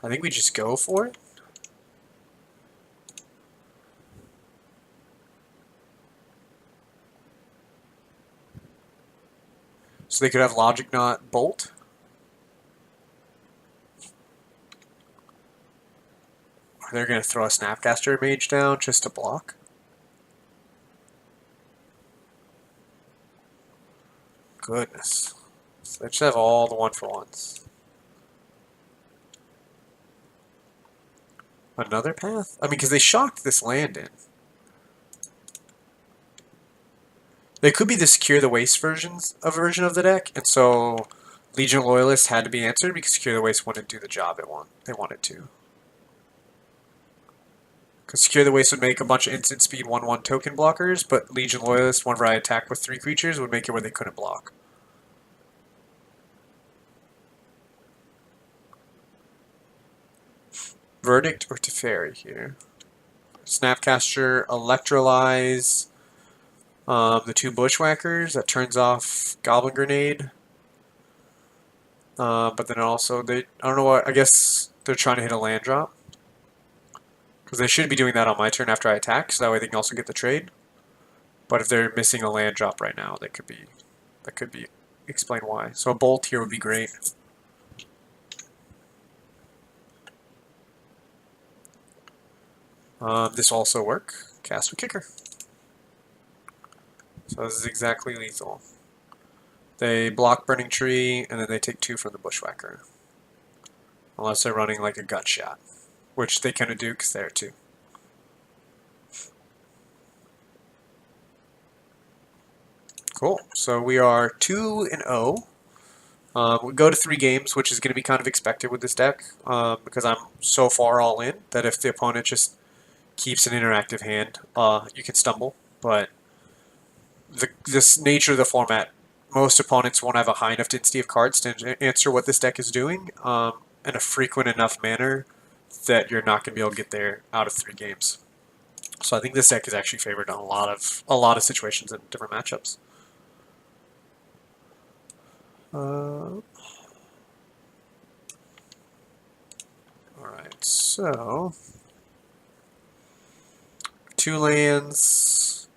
[SPEAKER 1] I think we just go for it. So they could have Logic Knot Bolt. Or they're going to throw a Snapcaster Mage down just to block. Goodness. So they just have all the 1-for-1s. Another path? I mean, because they shocked this land in. They could be the Secure the Waste version of the deck, and so Legion Loyalists had to be answered because Secure the Waste wouldn't do the job they wanted to. Because Secure the Waste would make a bunch of instant speed 1/1 token blockers, but Legion Loyalists, whenever I attack with 3 creatures, would make it where they couldn't block. Verdict or Teferi here. Snapcaster, Electrolyze, the 2 Bushwhackers, that turns off Goblin Grenade. But then also, I don't know what, I guess they're trying to hit a land drop. Because they should be doing that on my turn after I attack, so that way they can also get the trade. But if they're missing a land drop right now, that could be explain why. So a Bolt here would be great. This will also work. Cast with Kicker. So this is exactly lethal. They block Burning Tree, and then they take 2 from the Bushwhacker. Unless they're running like a Gut Shot, which they kind of do because they're 2. Cool. So we are 2-0. We go to 3 games, which is going to be kind of expected with this deck, because I'm so far all in that if the opponent just keeps an interactive hand, you can stumble. But this nature of the format, most opponents won't have a high enough density of cards to answer what this deck is doing in a frequent enough manner that you're not going to be able to get there out of 3 games. So I think this deck is actually favored in a lot of situations and different matchups. Alright, so 2 lands.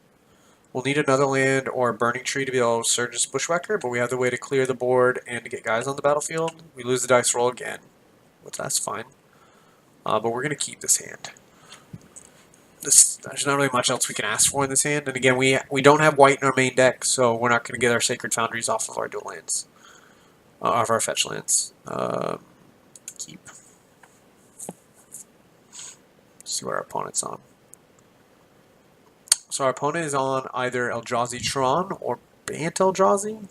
[SPEAKER 1] We'll need another land or a Burning Tree to be able to Surge this Bushwhacker, but we have the way to clear the board and to get guys on the battlefield. We lose the dice roll again, but that's fine. But we're going to keep this hand. There's not really much else we can ask for in this hand, and again, we don't have white in our main deck, so we're not going to get our Sacred Foundries off of our dual lands. Off our fetch lands. Keep. See what our opponent's on. So our opponent is on either Eldrazi Tron or Bant Eldrazi.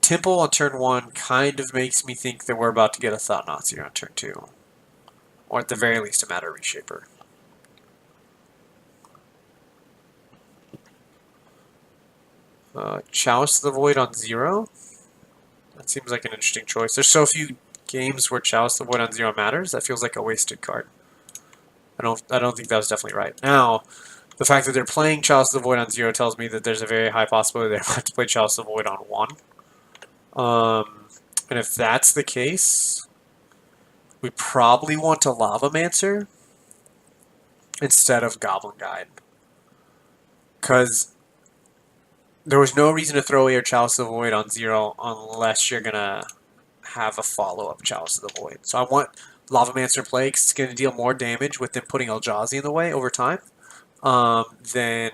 [SPEAKER 1] Temple on turn 1 kind of makes me think that we're about to get a Thought Nazi on turn 2. Or at the very least a Matter Reshaper. Chalice of the Void on 0. That seems like an interesting choice. There's so few games where Chalice of the Void on 0 matters. That feels like a wasted card. I don't think that was definitely right. Now, the fact that they're playing Chalice of the Void on 0 tells me that there's a very high possibility they're about to play Chalice of the Void on 1. And if that's the case, we probably want a Lavamancer instead of Goblin Guide. Because there was no reason to throw away your Chalice of the Void on 0 unless you're going to have a follow-up Chalice of the Void. So I want Lavamancer play because it's going to deal more damage with them putting Eldrazi in the way over time than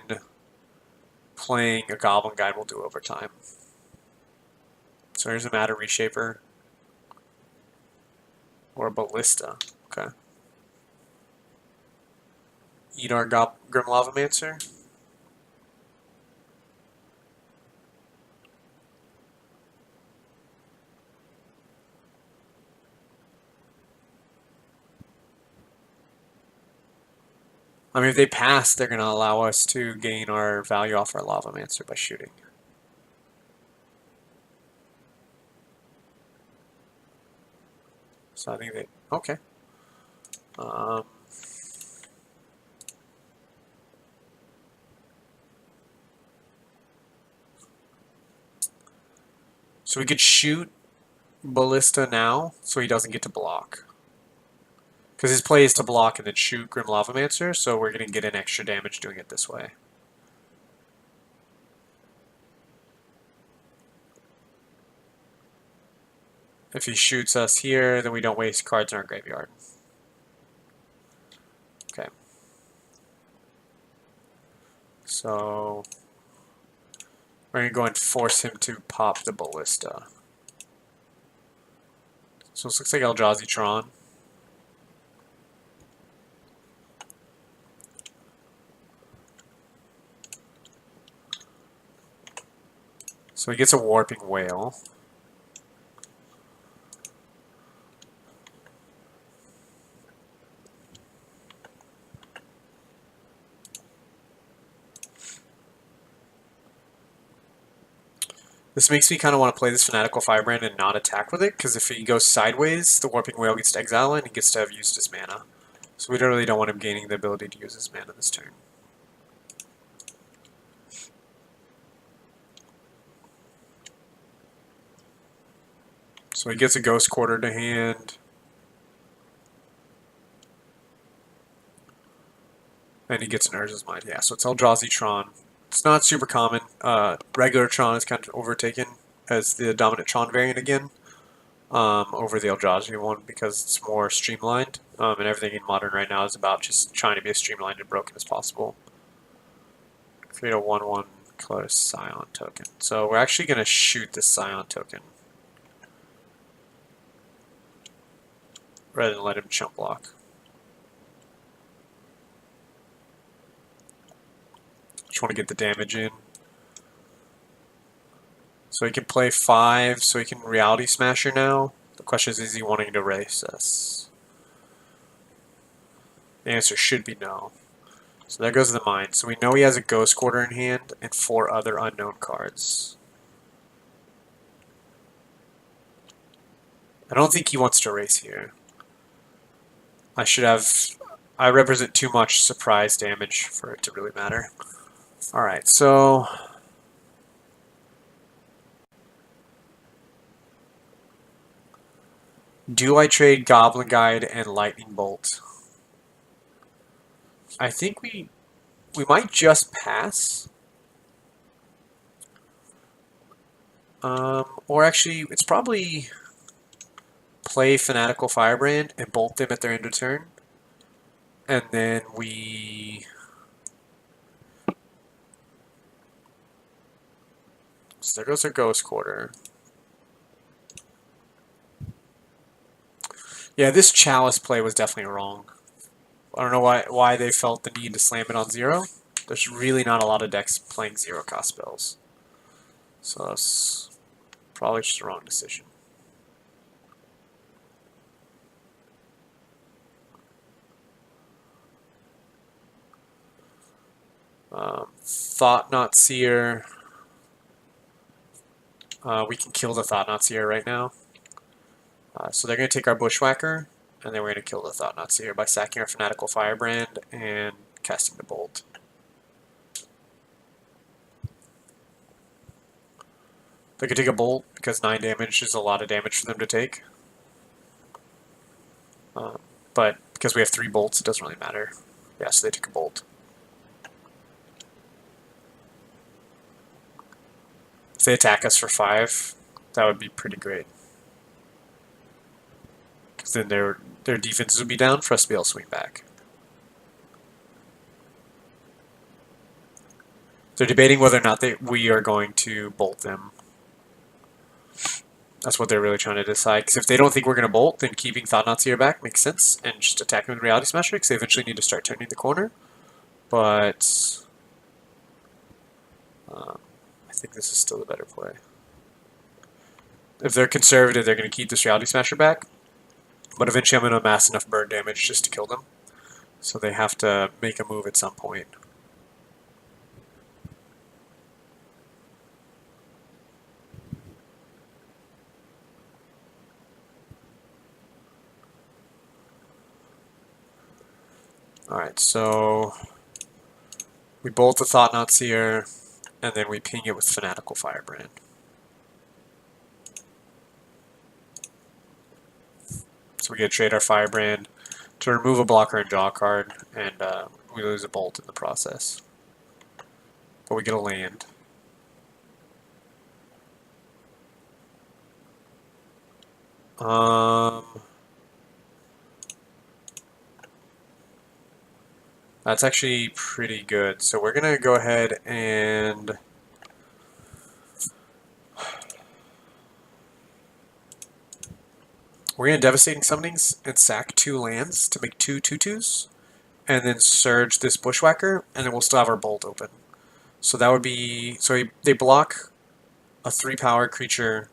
[SPEAKER 1] playing a Goblin Guide will do over time. So here's a Matter Reshaper. Or a Ballista. Okay. Eat our Grim Lavamancer. I mean, if they pass, they're going to allow us to gain our value off our Lavamancer by shooting. So I think they... Okay. So we could shoot Ballista now, so he doesn't get to block. Because his play is to block and then shoot Grim Lavamancer, so we're going to get an extra damage doing it this way. If he shoots us here, then we don't waste cards in our graveyard. Okay. So we're going to go and force him to pop the Ballista. So this looks like Eldrazi Tron. So he gets a Warping Whale. This makes me kind of want to play this Fanatical Firebrand and not attack with it, because if he goes sideways, the Warping Whale gets to exile and he gets to have used his mana. So we really don't want him gaining the ability to use his mana this turn. So he gets a Ghost Quarter to hand. And he gets an Urza's Mind. Yeah, so it's Eldrazi Tron. It's not super common. Regular Tron is kind of overtaken as the dominant Tron variant again over the Eldrazi one because it's more streamlined. And everything in Modern right now is about just trying to be as streamlined and broken as possible. Create a 1/1 color Scion token. So we're actually going to shoot this Scion token rather than let him chump block. Just want to get the damage in. So he can play 5, so he can Reality Smasher now. The question is he wanting to race us? The answer should be no. So there goes the mind. So we know he has a Ghost Quarter in hand and 4 other unknown cards. I don't think he wants to race here. I represent too much surprise damage for it to really matter. Alright, so do I trade Goblin Guide and Lightning Bolt? I think we might just pass. Or actually, it's probably play Fanatical Firebrand and bolt them at their end of turn. And then we... So there goes our Ghost Quarter. Yeah, this Chalice play was definitely wrong. I don't know why they felt the need to slam it on 0. There's really not a lot of decks playing 0 cost spells. So that's probably just the wrong decision. Thought-Knot Seer. We can kill the Thought-Knot Seer right now. So they're going to take our Bushwhacker, and then we're going to kill the Thought-Knot Seer by sacking our Fanatical Firebrand and casting the Bolt. They could take a Bolt because 9 damage is a lot of damage for them to take. But because we have 3 bolts, it doesn't really matter. Yeah, so they took a Bolt. If they attack us for 5, that would be pretty great. Because then their defenses would be down for us to be able to swing back. They're debating whether or not we are going to bolt them. That's what they're really trying to decide. Because if they don't think we're going to bolt, then keeping Thought-Knot Seer back makes sense. And just attacking with Reality Smasher, because they eventually need to start turning the corner. But I think this is still the better play. If they're conservative, they're going to keep this Reality Smasher back. But eventually I'm going to amass enough bird damage just to kill them. So they have to make a move at some point. Alright, so we bolt the Thought-Knot Seer, and then we ping it with Fanatical Firebrand. So we get to trade our Firebrand. to remove a blocker and draw a card, and we lose a bolt in the process. But we get a land. That's actually pretty good. So we're going to go ahead and we're going to Devastating Summonings and sack 2 lands to make 2 2/2s, and then Surge this Bushwhacker, and then we'll still have our Bolt open. So that would be, so they block a 3-power creature,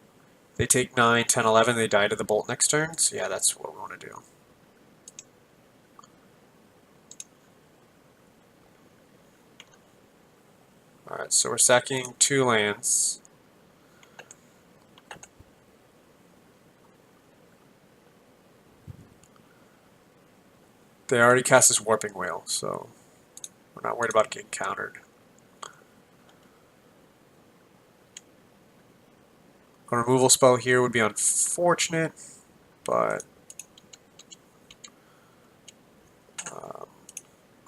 [SPEAKER 1] they take 9, 10, 11, they die to the Bolt next turn, so yeah, that's what we want to do. Alright, so we're sacking 2 lands. They already cast this Warping Whale, so we're not worried about getting countered. A removal spell here would be unfortunate, but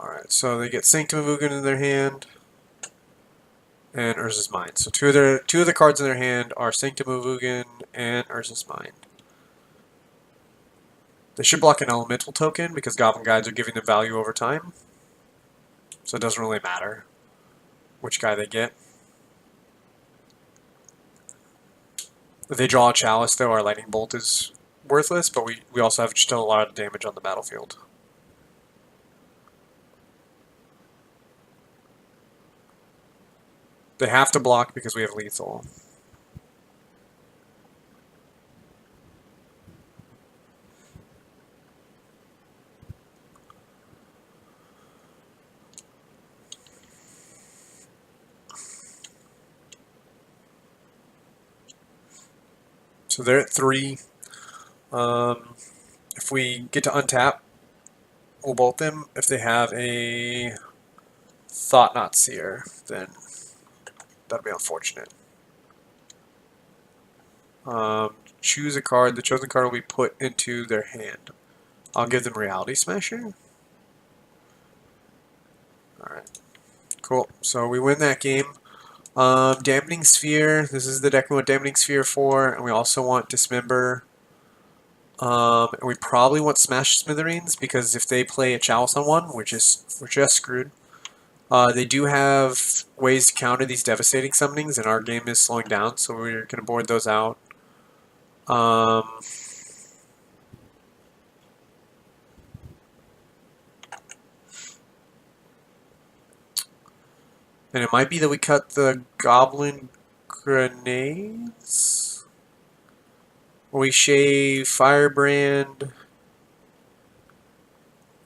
[SPEAKER 1] alright, so they get Sanctum of Ugin in their hand and Urza's Mind. So two of the cards in their hand are Sanctum of Ugin and Urza's Mind. They should block an Elemental token because Goblin Guides are giving them value over time, so it doesn't really matter which guy they get. If they draw a Chalice, though, our Lightning Bolt is worthless, but we also have still a lot of damage on the battlefield. They have to block because we have lethal. So they're at 3. If we get to untap, we'll bolt them. If they have a Thought-Knot Seer, then that'll be unfortunate. Choose a card. The chosen card will be put into their hand. I'll give them Reality Smasher. Alright. Cool. So we win that game. Dampening Sphere. This is the deck we want Dampening Sphere for. And we also want Dismember. And we probably want Smash Smithereens, because if they play a Chalice on one, we're just screwed. They do have ways to counter these Devastating Summonings, and our game is slowing down, so we're going to board those out. And it might be that we cut the Goblin Grenades. We shave Firebrand.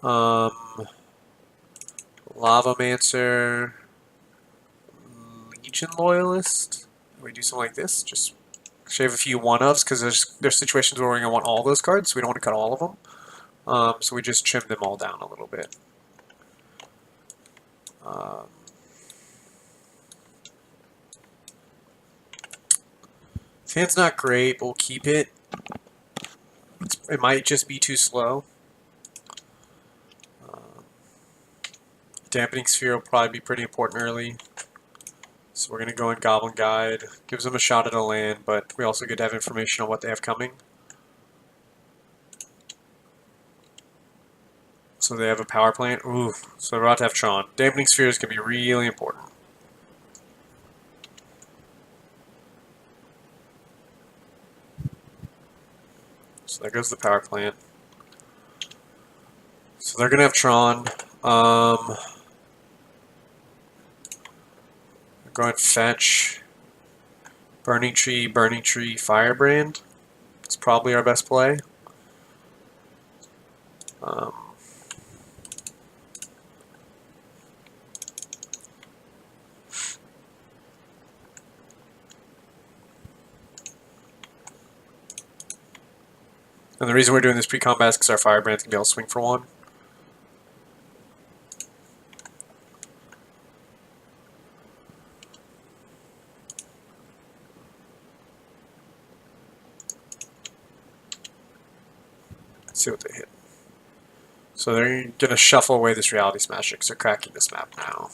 [SPEAKER 1] Lavamancer. Legion Loyalist. We do something like this. Just shave a few one-ofs, because there's situations where we're going to want all those cards, so we don't want to cut all of them. So we just trim them all down a little bit. This hand's not great, but we'll keep it. It might just be too slow. Dampening Sphere will probably be pretty important early. So we're going to go in Goblin Guide. Gives them a shot at a land, but we also get to have information on what they have coming. So they have a power plant. Ooh, so they're about to have Tron. Dampening Sphere is going to be really important. So there goes the power plant. So they're going to have Tron. Go ahead and fetch Burning Tree, Firebrand. It's probably our best play. And the reason we're doing this pre-combat is because our Firebrand's going to be able to swing for 1. Let's see what they hit. So they're going to shuffle away this Reality Smasher because they're cracking this map now.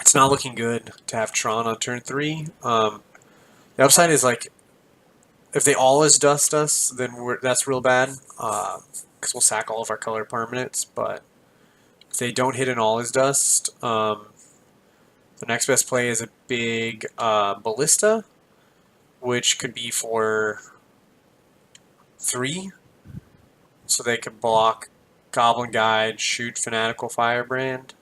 [SPEAKER 1] It's not looking good to have Tron on turn 3. The upside is like, if they all is dust us, then that's real bad, because we'll sack all of our colored permanents, but if they don't hit an all is dust, the next best play is a big Ballista, which could be for 3, so they could block Goblin Guide, shoot Fanatical Firebrand.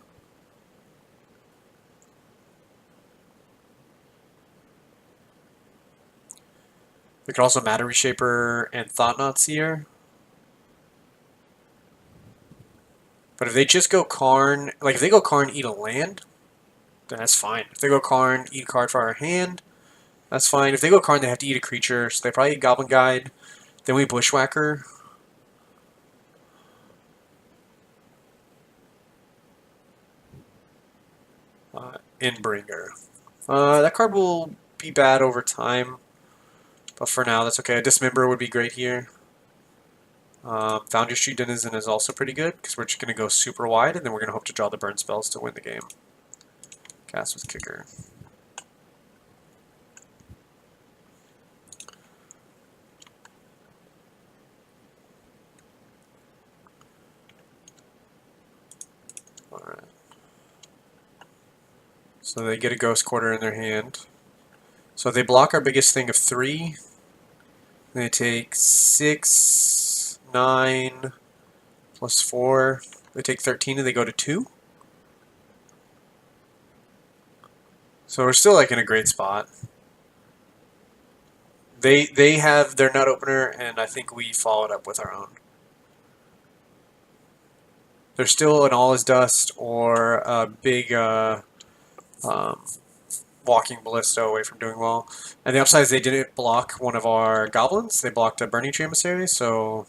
[SPEAKER 1] We could also Matter Reshaper and Thought-Knot Seer. But if they just go Karn, like if they go Karn, eat a land, then that's fine. If they go Karn, eat a card for our hand, that's fine. If they go Karn, they have to eat a creature, so they probably eat Goblin Guide. Then we Bushwhacker. Inbringer. That card will be bad over time, but for now, that's okay. A Dismember would be great here. Foundry Street Denizen is also pretty good, because we're just going to go super wide, and then we're going to hope to draw the burn spells to win the game. Cast with Kicker. Alright. So they get a Ghost Quarter in their hand. So they block our biggest thing of 3. They take 6, 9, plus 4. They take 13 and they go to 2. So we're still like in a great spot. They have their nut opener, and I think we followed up with our own. There's still an All is Dust or a big walking Ballista away from doing well. And the upside is they didn't block one of our Goblins. They blocked a Burning Tree Emissary, so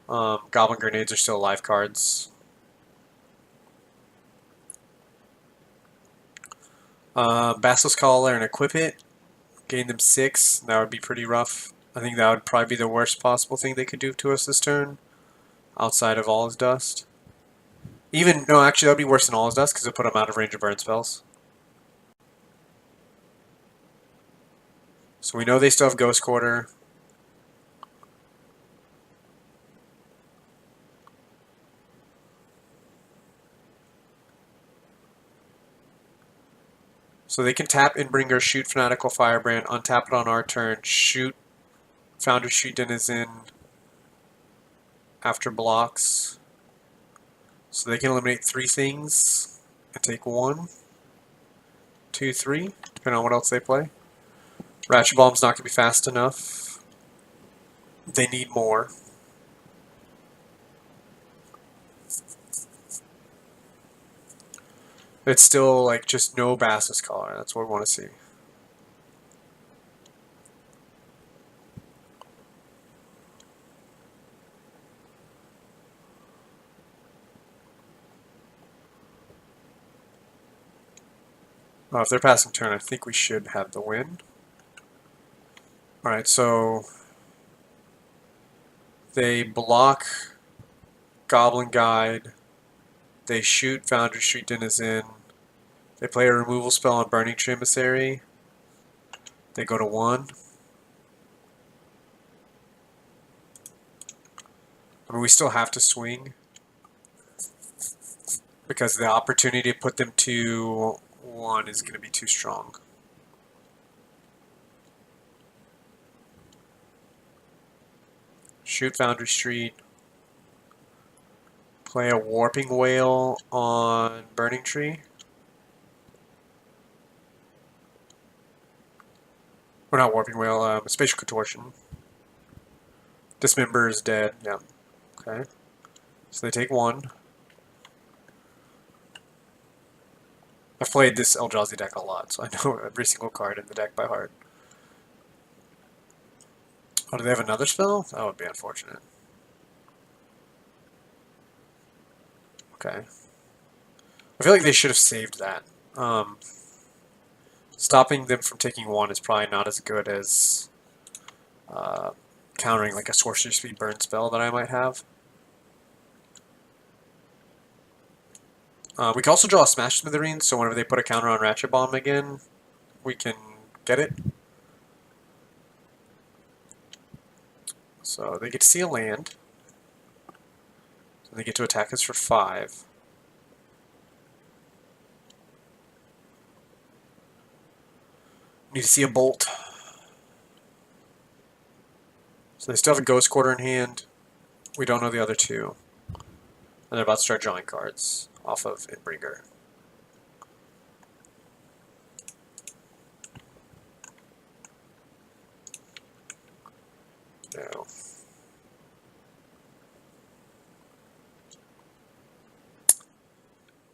[SPEAKER 1] Goblin Grenades are still live cards. Basilisk Caller and Equip It. Gain them 6. That would be pretty rough. I think that would probably be the worst possible thing they could do to us this turn, outside of All is Dust. No, actually, that would be worse than All is Dust, because it would put them out of range of burn spells. So we know they still have Ghost Quarter. So they can tap Inbringer, shoot Fanatical Firebrand, untap it on our turn, shoot Foundry Street Denizen after blocks. So they can eliminate 3 things and take 1, 2, 3, depending on what else they play. Ratchet Bomb's not going to be fast enough. They need more. It's still like just no Basilisk Caller. That's what we want to see. If they're passing turn, I think we should have the win. Alright, so they block Goblin Guide. They shoot Foundry Street Denizen. They play a removal spell on Burning Tree Emissary. They go to 1. I mean, we still have to swing, because the opportunity to put them to 1 is going to be too strong. Shoot Foundry Street. Play a Warping Whale on Burning Tree. Or not Warping Whale, Spatial Contortion. Dismember is dead, yeah. Okay. So they take 1. I've played this Eldrazi deck a lot, so I know every single card in the deck by heart. Oh, do they have another spell? That would be unfortunate. Okay. I feel like they should have saved that. Stopping them from taking 1 is probably not as good as countering like a sorcery speed burn spell that I might have. We can also draw a Smash Smithereens, so whenever they put a counter on Ratchet Bomb again, we can get it. So they get to see a land. So they get to attack us for 5. Need to see a Bolt. So they still have a Ghost Quarter in hand. We don't know the other two. And they're about to start drawing cards off of Inbringer. No.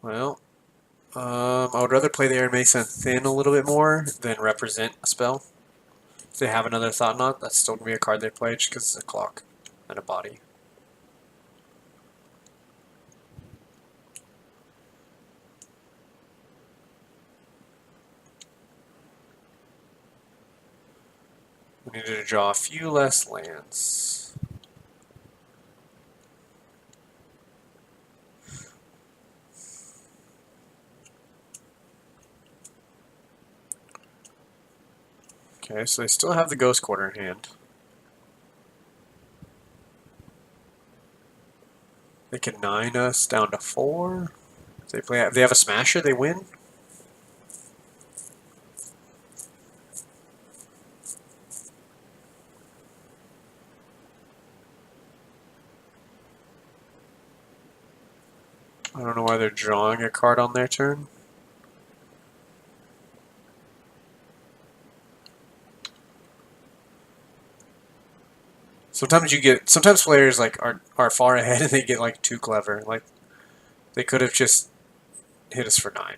[SPEAKER 1] Well, I would rather play the Air Mason thin a little bit more than represent a spell. If they have another Thought Knot, that's still going to be a card they play just because it's a clock and a body. We needed to draw a few less lands. Okay, so they still have the Ghost Quarter in hand. They can 9 us down to 4. If they have a Smasher, they win. I don't know why they're drawing a card on their turn. Sometimes players like are far ahead and they get like too clever. Like they could have just hit us for 9.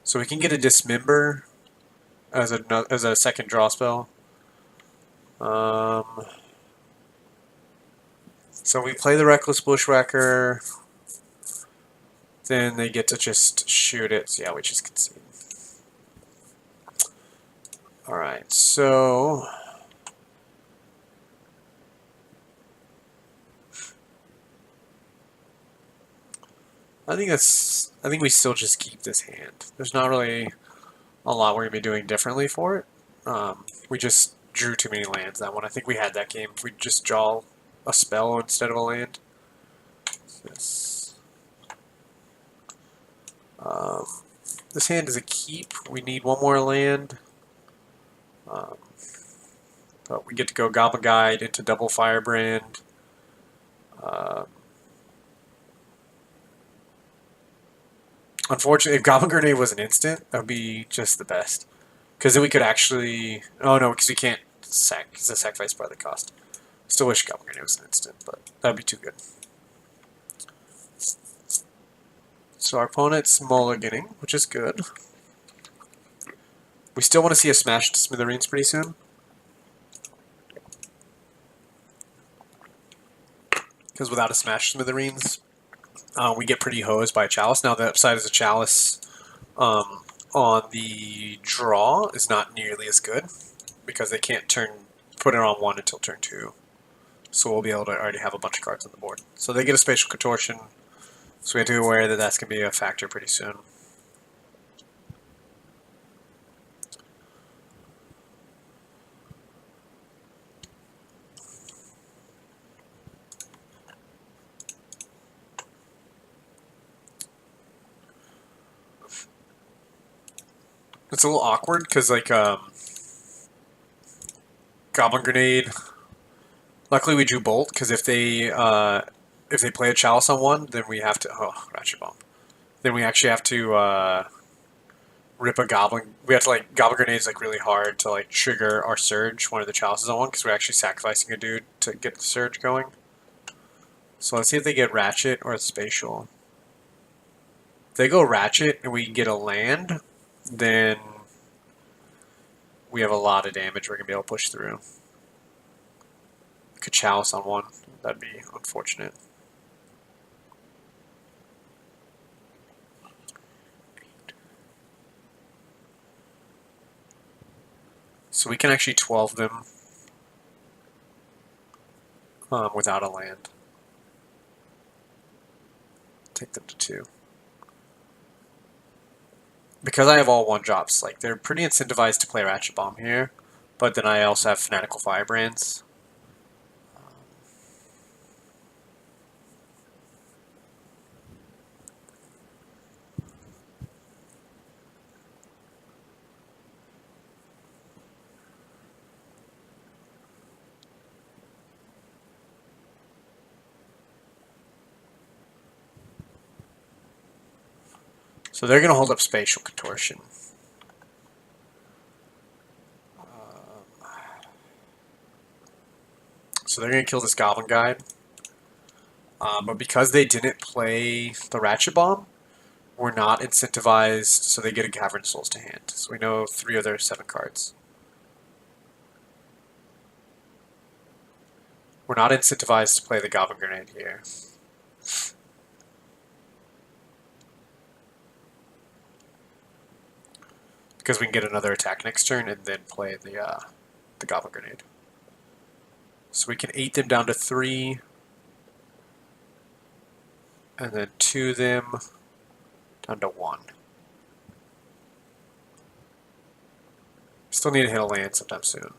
[SPEAKER 1] So we can get a Dismember as a second draw spell. So we play the Reckless Bushwhacker. Then they get to just shoot it. So yeah, we just concede. Alright, so I think we still just keep this hand. There's not really a lot we're gonna be doing differently for it. We just drew too many lands that one. I think we had that game if we just draw a spell instead of a land. This hand is a keep. We need one more land. But we get to go Goblin Guide into double Firebrand. Unfortunately, if Goblin Grenade was an instant, that would be just the best. Because then we could actually... Oh no, because we can't sack. It's a sacrifice part of the cost. Still wish Goblin Grenade was an instant, but that would be too good. So our opponent's mulliganing, which is good. We still want to see a Smash to Smithereens pretty soon. Because without a Smash Smithereens, we get pretty hosed by a Chalice. Now the upside is a Chalice on the draw is not nearly as good. Because they can't put it on 1 until turn 2. So we'll be able to already have a bunch of cards on the board. So they get a Spatial Contortion. So we have to be aware that that's going to be a factor pretty soon. It's a little awkward because like Goblin Grenade. Luckily we drew Bolt because if they play a Chalice on 1, then we have to Ratchet Bomb. Then we actually have to rip a Goblin. We have to like Goblin Grenade is like really hard to like trigger our Surge one of the Chalices on 1 because we're actually sacrificing a dude to get the Surge going. So let's see if they get Ratchet or Spatial. If they go Ratchet and we get a land, then we have a lot of damage we're going to be able to push through. Could Chalice on 1. That'd be unfortunate. So we can actually 12 them without a land. Take them to 2. Because I have all 1-drops, like they're pretty incentivized to play Ratchet Bomb here, but then I also have Fanatical Firebrands. So they're going to hold up Spatial Contortion. So they're going to kill this Goblin Guide. But because they didn't play the Ratchet Bomb, we're not incentivized, so they get a Cavern Souls to hand. So we know 3 of their 7 cards. We're not incentivized to play the Goblin Grenade here. Because we can get another attack next turn and then play the Goblin Grenade. So we can 8 them down to 3. And then 2 them down to 1. Still need to hit a land sometime soon.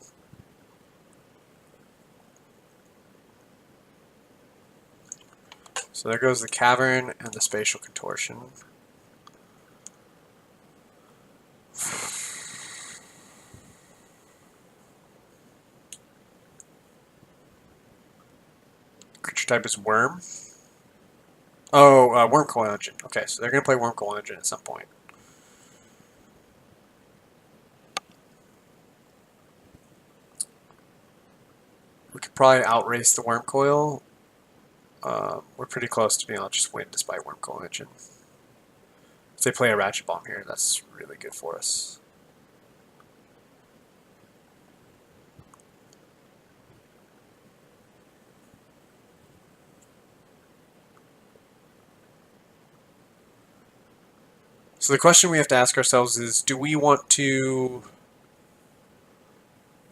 [SPEAKER 1] So there goes the Cavern and the Spatial Contortion. Creature type is Worm. Oh, Wormcoil Engine. Okay, so they're going to play Wormcoil Engine at some point. We could probably outrace the Wormcoil. We're pretty close to being able to just win despite Wormcoil Engine. If they play a Ratchet Bomb here, that's really good for us. So the question we have to ask ourselves is, do we want to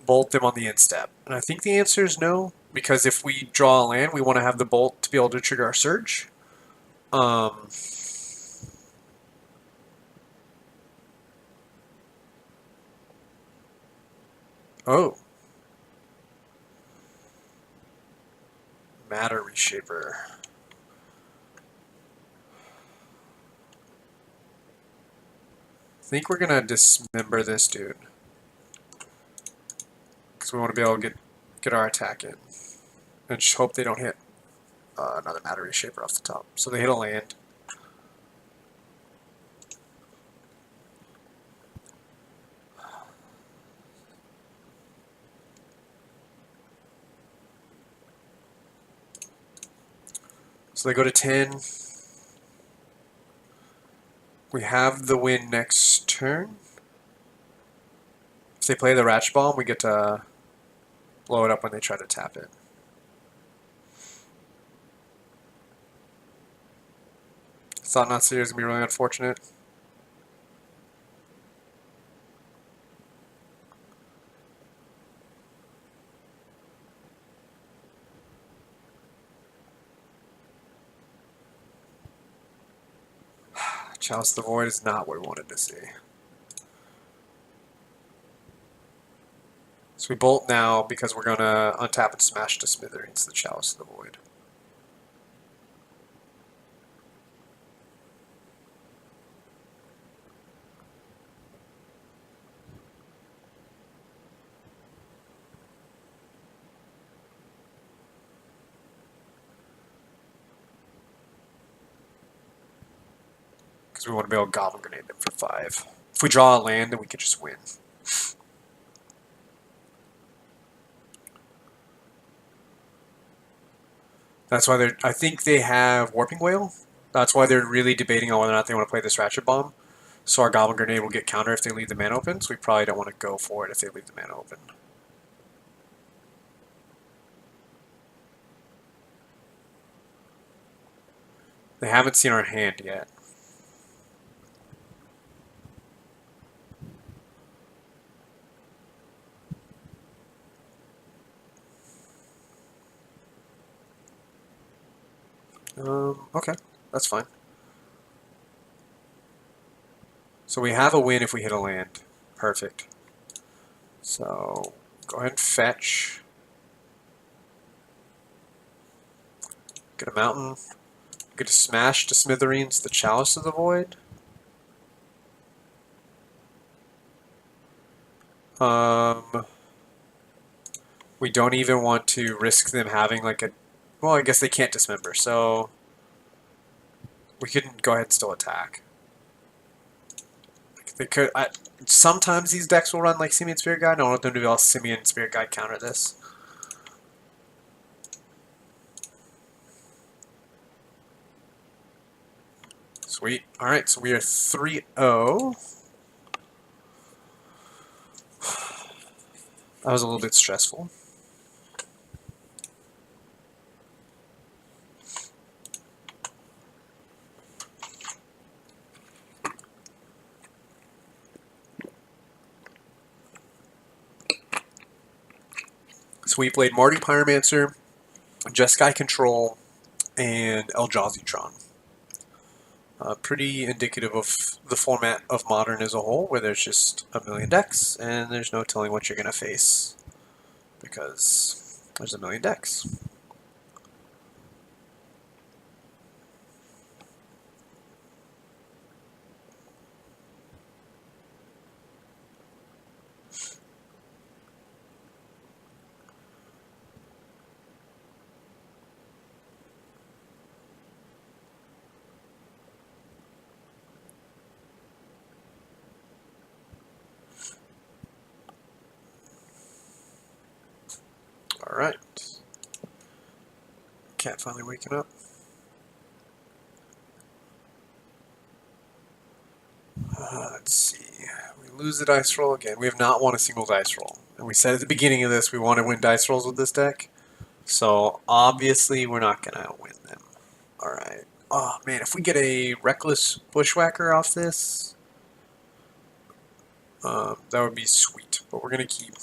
[SPEAKER 1] bolt them on the end step? And I think the answer is no, because if we draw a land, we want to have the bolt to be able to trigger our surge. Oh. Matter Reshaper. I think we're going to dismember this dude. Because we want to be able to get our attack in. And just hope they don't hit another Matter Reshaper off the top. So they hit a land. So they go to 10. We have the win next turn. If they play the Ratchet Bomb, we get to blow it up when they try to tap it. Thought Not Seer is going to be really unfortunate. Chalice of the Void is not what we wanted to see. So we bolt now because we're going to untap and smash to smithereens the Chalice of the Void. Because we want to be able to Goblin Grenade them for 5. If we draw a land, then we can just win. That's why I think they have Warping Whale. That's why they're really debating on whether or not they want to play this Ratchet Bomb. So our Goblin Grenade will get counter if they leave the mana open, so we probably don't want to go for it if they leave the mana open. They haven't seen our hand yet. Okay, that's fine. So we have a win if we hit a land. Perfect. So go ahead and fetch. Get a mountain. Get a smash to smithereens the Chalice of the Void. We don't even want to risk them having like a... Well, I guess they can't dismember, so... We could go ahead and still attack. They could... sometimes these decks will run like Simian Spirit Guide. I don't want them to be all Simian Spirit Guide counter this. Sweet. Alright, so we are 3-0. That was a little bit stressful. So we played Mardu, Pyromancer, Jeskai Control, and Eldrazi Tron. Pretty indicative of the format of Modern as a whole, where there's just a million decks, and there's no telling what you're going to face, because there's a million decks. Alright. Cat finally waking up. Let's see. We lose the dice roll again. We have not won a single dice roll. And we said at the beginning of this we want to win dice rolls with this deck. So obviously we're not going to win them. Alright. Oh man, if we get a Reckless Bushwhacker off this, that would be sweet. But we're going to keep...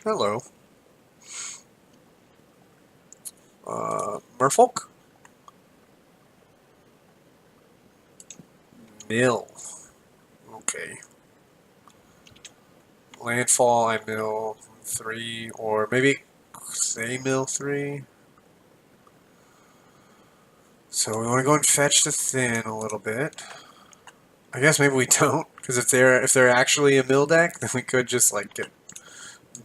[SPEAKER 1] Hello. Merfolk? Mill. Okay. Landfall, I mill 3, or maybe say mill 3. So we want to go and fetch the Thin a little bit. I guess maybe we don't, because if they're actually a mill deck, then we could just like get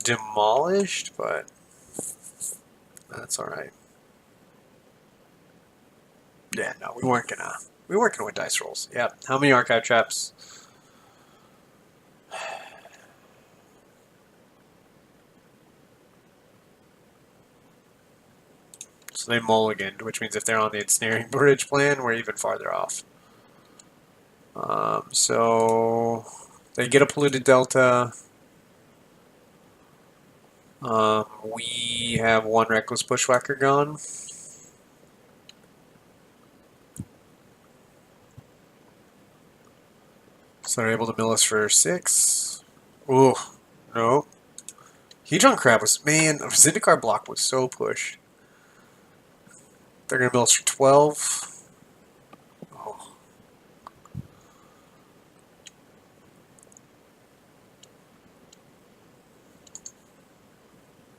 [SPEAKER 1] demolished, but that's alright. Yeah, no, we weren't gonna win dice rolls. Yeah. How many archive traps? So they mulliganed, which means if they're on the ensnaring bridge plan, we're even farther off. So they get a polluted delta. We have one Reckless Bushwhacker gone. So they're able to mill us for 6. Ooh, no. Hedron Crab was, man, Zendikar block was so pushed. They're going to mill us for 12. Oh.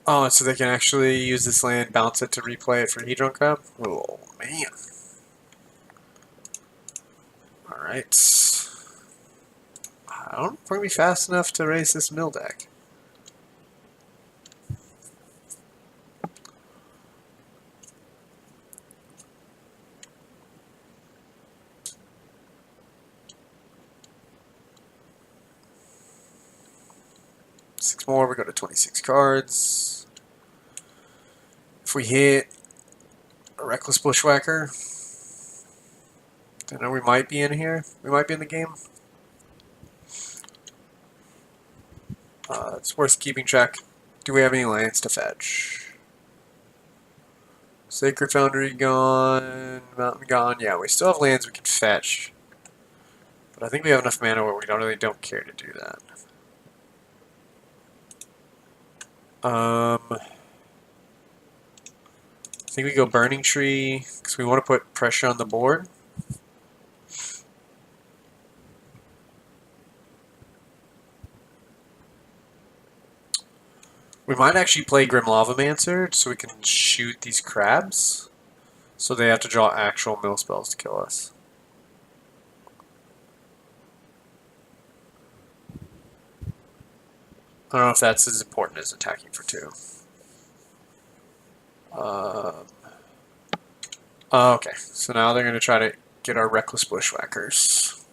[SPEAKER 1] Oh, so they can actually use this land, bounce it to replay it for Hedron Crab? Oh, man. Alright. I don't think we're going to be fast enough to raise this mill deck. Six more, we go to 26 cards. If we hit a Reckless Bushwhacker, then we might be in here. We might be in the game. It's worth keeping track. Do we have any lands to fetch? Sacred Foundry gone, Mountain gone. Yeah, we still have lands we can fetch. But I think we have enough mana where we don't care to do that. think we go Burning Tree because we want to put pressure on the board. We might actually play Grim Lavamancer so we can shoot these crabs. So they have to draw actual mill spells to kill us. I don't know if that's as important as attacking for 2. Okay, so now they're going to try to get our Reckless Bushwhackers.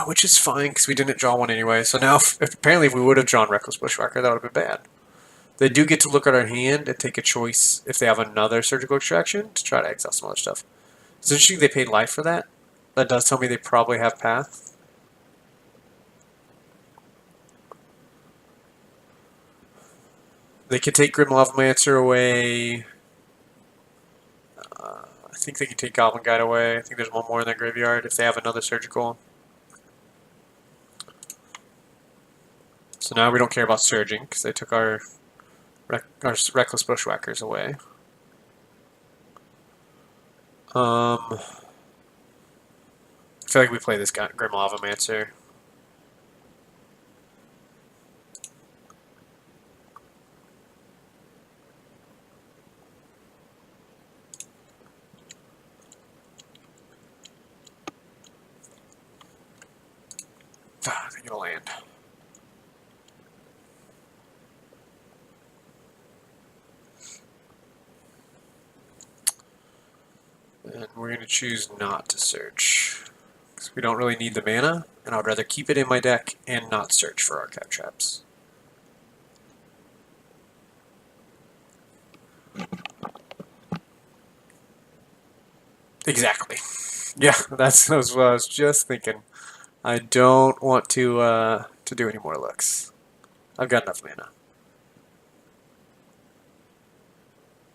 [SPEAKER 1] Which is fine, because we didn't draw one anyway. So now, apparently if we would have drawn Reckless Bushwhacker, that would have been bad. They do get to look at our hand and take a choice if they have another Surgical Extraction to try to exile some other stuff. It's interesting they paid life for that. That does tell me they probably have Path. They can take Grim Lavamancer away. I think they can take Goblin Guide away. I think there's one more in their graveyard if they have another Surgical. So now we don't care about Surging because they took our Reckless Bushwhackers away. I feel like we play this Grim Lavamancer. I think it'll land. And we're going to choose not to search. Because we don't really need the mana, and I'd rather keep it in my deck and not search for Archive Traps. Exactly. Yeah, that's what I was just thinking. I don't want to do any more looks. I've got enough mana.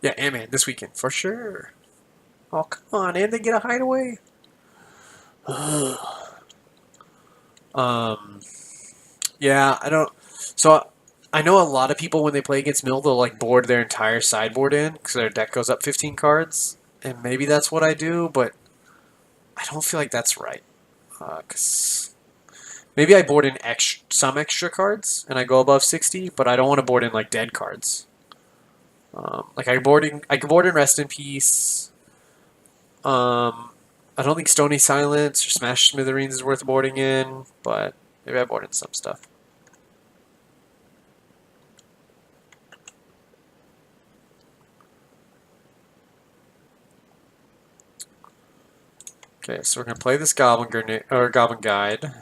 [SPEAKER 1] Yeah, Ant-Man this weekend, for sure. Oh, come on, and they get a hideaway? Yeah, I don't... So, I know a lot of people, when they play against Mill, they'll, like, board their entire sideboard in, because their deck goes up 15 cards. And maybe that's what I do, but I don't feel like that's right. Because... Maybe I board in some extra cards, and I go above 60, but I don't want to board in, like, dead cards. Like, I can board in Rest in Peace. I don't think Stony Silence or Smash Smithereens is worth boarding in, but maybe I board in some stuff. Okay, so we're going to play this Goblin Guide.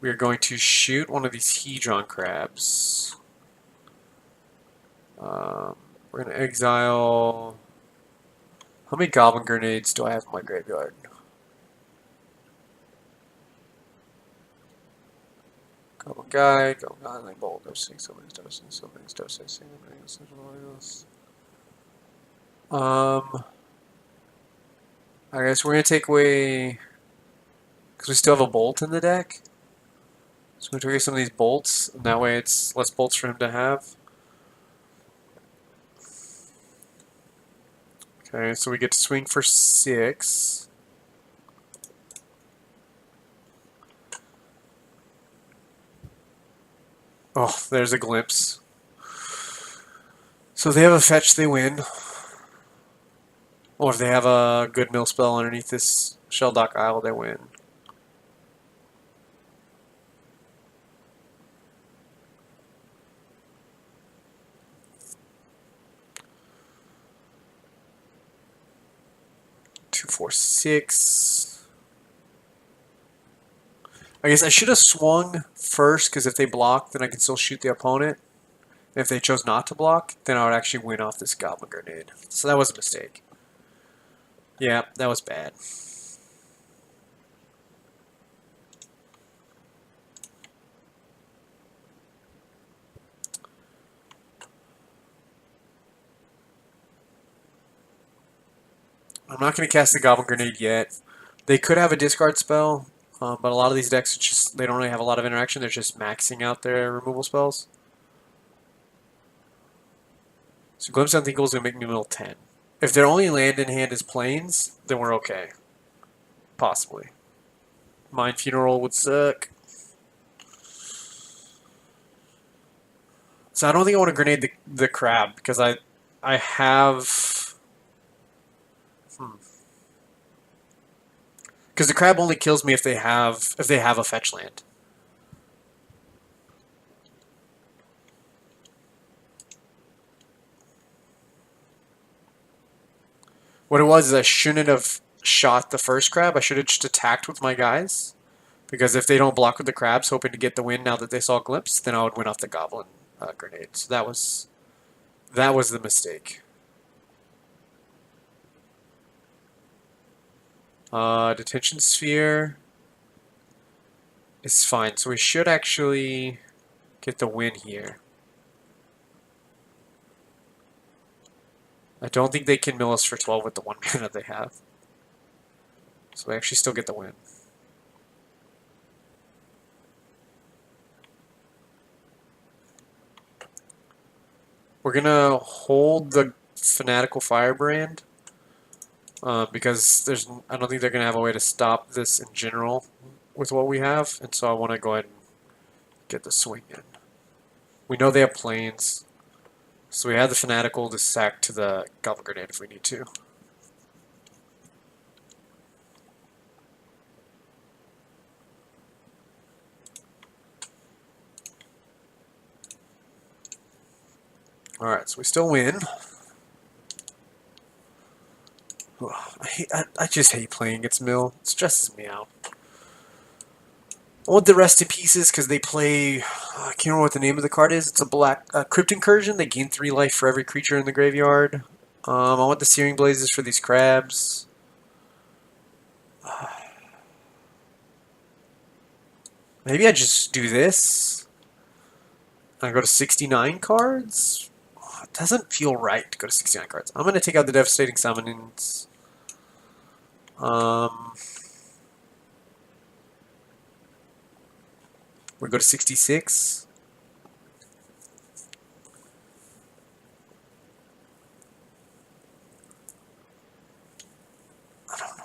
[SPEAKER 1] We are going to shoot one of these Hedron crabs. We're going to exile... How many Goblin Grenades do I have in my graveyard? Goblin Guide, like Bolt, dosing, so many dosing, so many dosing, I guess we're going to take away... Because we still have a Bolt in the deck. So we're going to take away some of these bolts, and that way it's less bolts for him to have. Okay, so we get to swing for 6. Oh, there's a glimpse. So if they have a fetch, they win. Or if they have a good mill spell underneath this Shelldock Isle, they win. Two, 4, 6. I guess I should have swung first, because if they block, then I can still shoot the opponent. And if they chose not to block, then I would actually win off this Goblin Grenade. So that was a mistake. Yeah, that was bad. I'm not going to cast the Goblin Grenade yet. They could have a discard spell, but a lot of these decks, they don't really have a lot of interaction. They're just maxing out their removal spells. So Glimpse Unthinkable is going to make me mill 10. If their only land in hand is plains, then we're okay. Possibly. Mind Funeral would suck. So I don't think I want to grenade the crab because I have... Because the crab only kills me if they have a fetch land. What it was is I shouldn't have shot the first crab. I should have just attacked with my guys. Because if they don't block with the crabs, hoping to get the win now that they saw Glimpse, then I would win off the Goblin grenade. So that was the mistake. Detention Sphere is fine. So we should actually get the win here. I don't think they can mill us for 12 with the 1 mana they have. So we actually still get the win. We're going to hold the Fanatical Firebrand. Because I don't think they're going to have a way to stop this in general with what we have. And so I want to go ahead and get the swing in. We know they have planes. So we have the Fanatical to sack to the Goblin Grenade if we need to. Alright, so we still win. I just hate playing against Mill. It stresses me out. I want the Rest in Pieces because they play... I can't remember what the name of the card is. It's a black Crypt Incursion. They gain 3 life for every creature in the graveyard. I want the Searing Blazes for these crabs. Maybe I just do this. I go to 69 cards. It doesn't feel right to go to 69 cards. I'm going to take out the Devastating Summons. We go to 66. I don't know.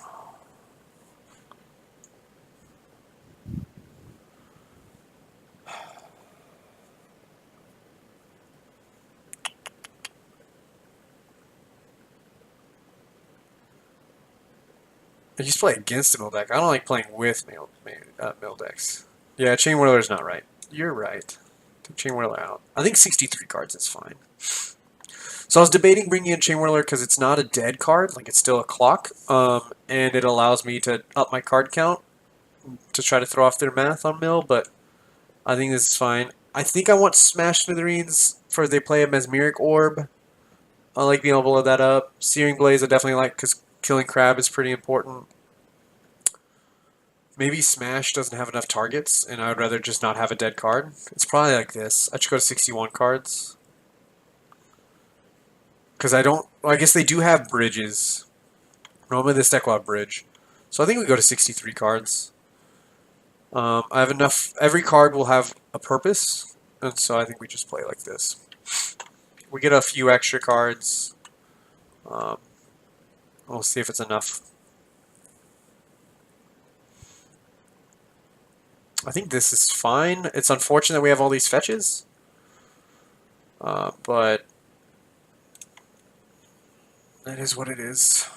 [SPEAKER 1] I just play against the mill deck. I don't like playing with mill decks. Yeah, Chain Whirler's not right. You're right. Take Chain Whirler out. I think 63 cards is fine. So I was debating bringing in Chain Whirler because it's not a dead card, like it's still a clock, and it allows me to up my card count to try to throw off their math on mill, but I think this is fine. I think I want Smash Smithereens for they play a Mesmeric Orb. I like being able to blow that up. Searing Blaze I definitely like because killing Crab is pretty important. Maybe Smash doesn't have enough targets, and I would rather just not have a dead card. It's probably like this. I should go to 61 cards. Because I don't... Well, I guess they do have bridges. Normally this deck will have bridge. So I think we go to 63 cards. I have enough... Every card will have a purpose, and so I think we just play like this. We get a few extra cards. We'll see if it's enough. I think this is fine. It's unfortunate we have all these fetches. But that is what it is.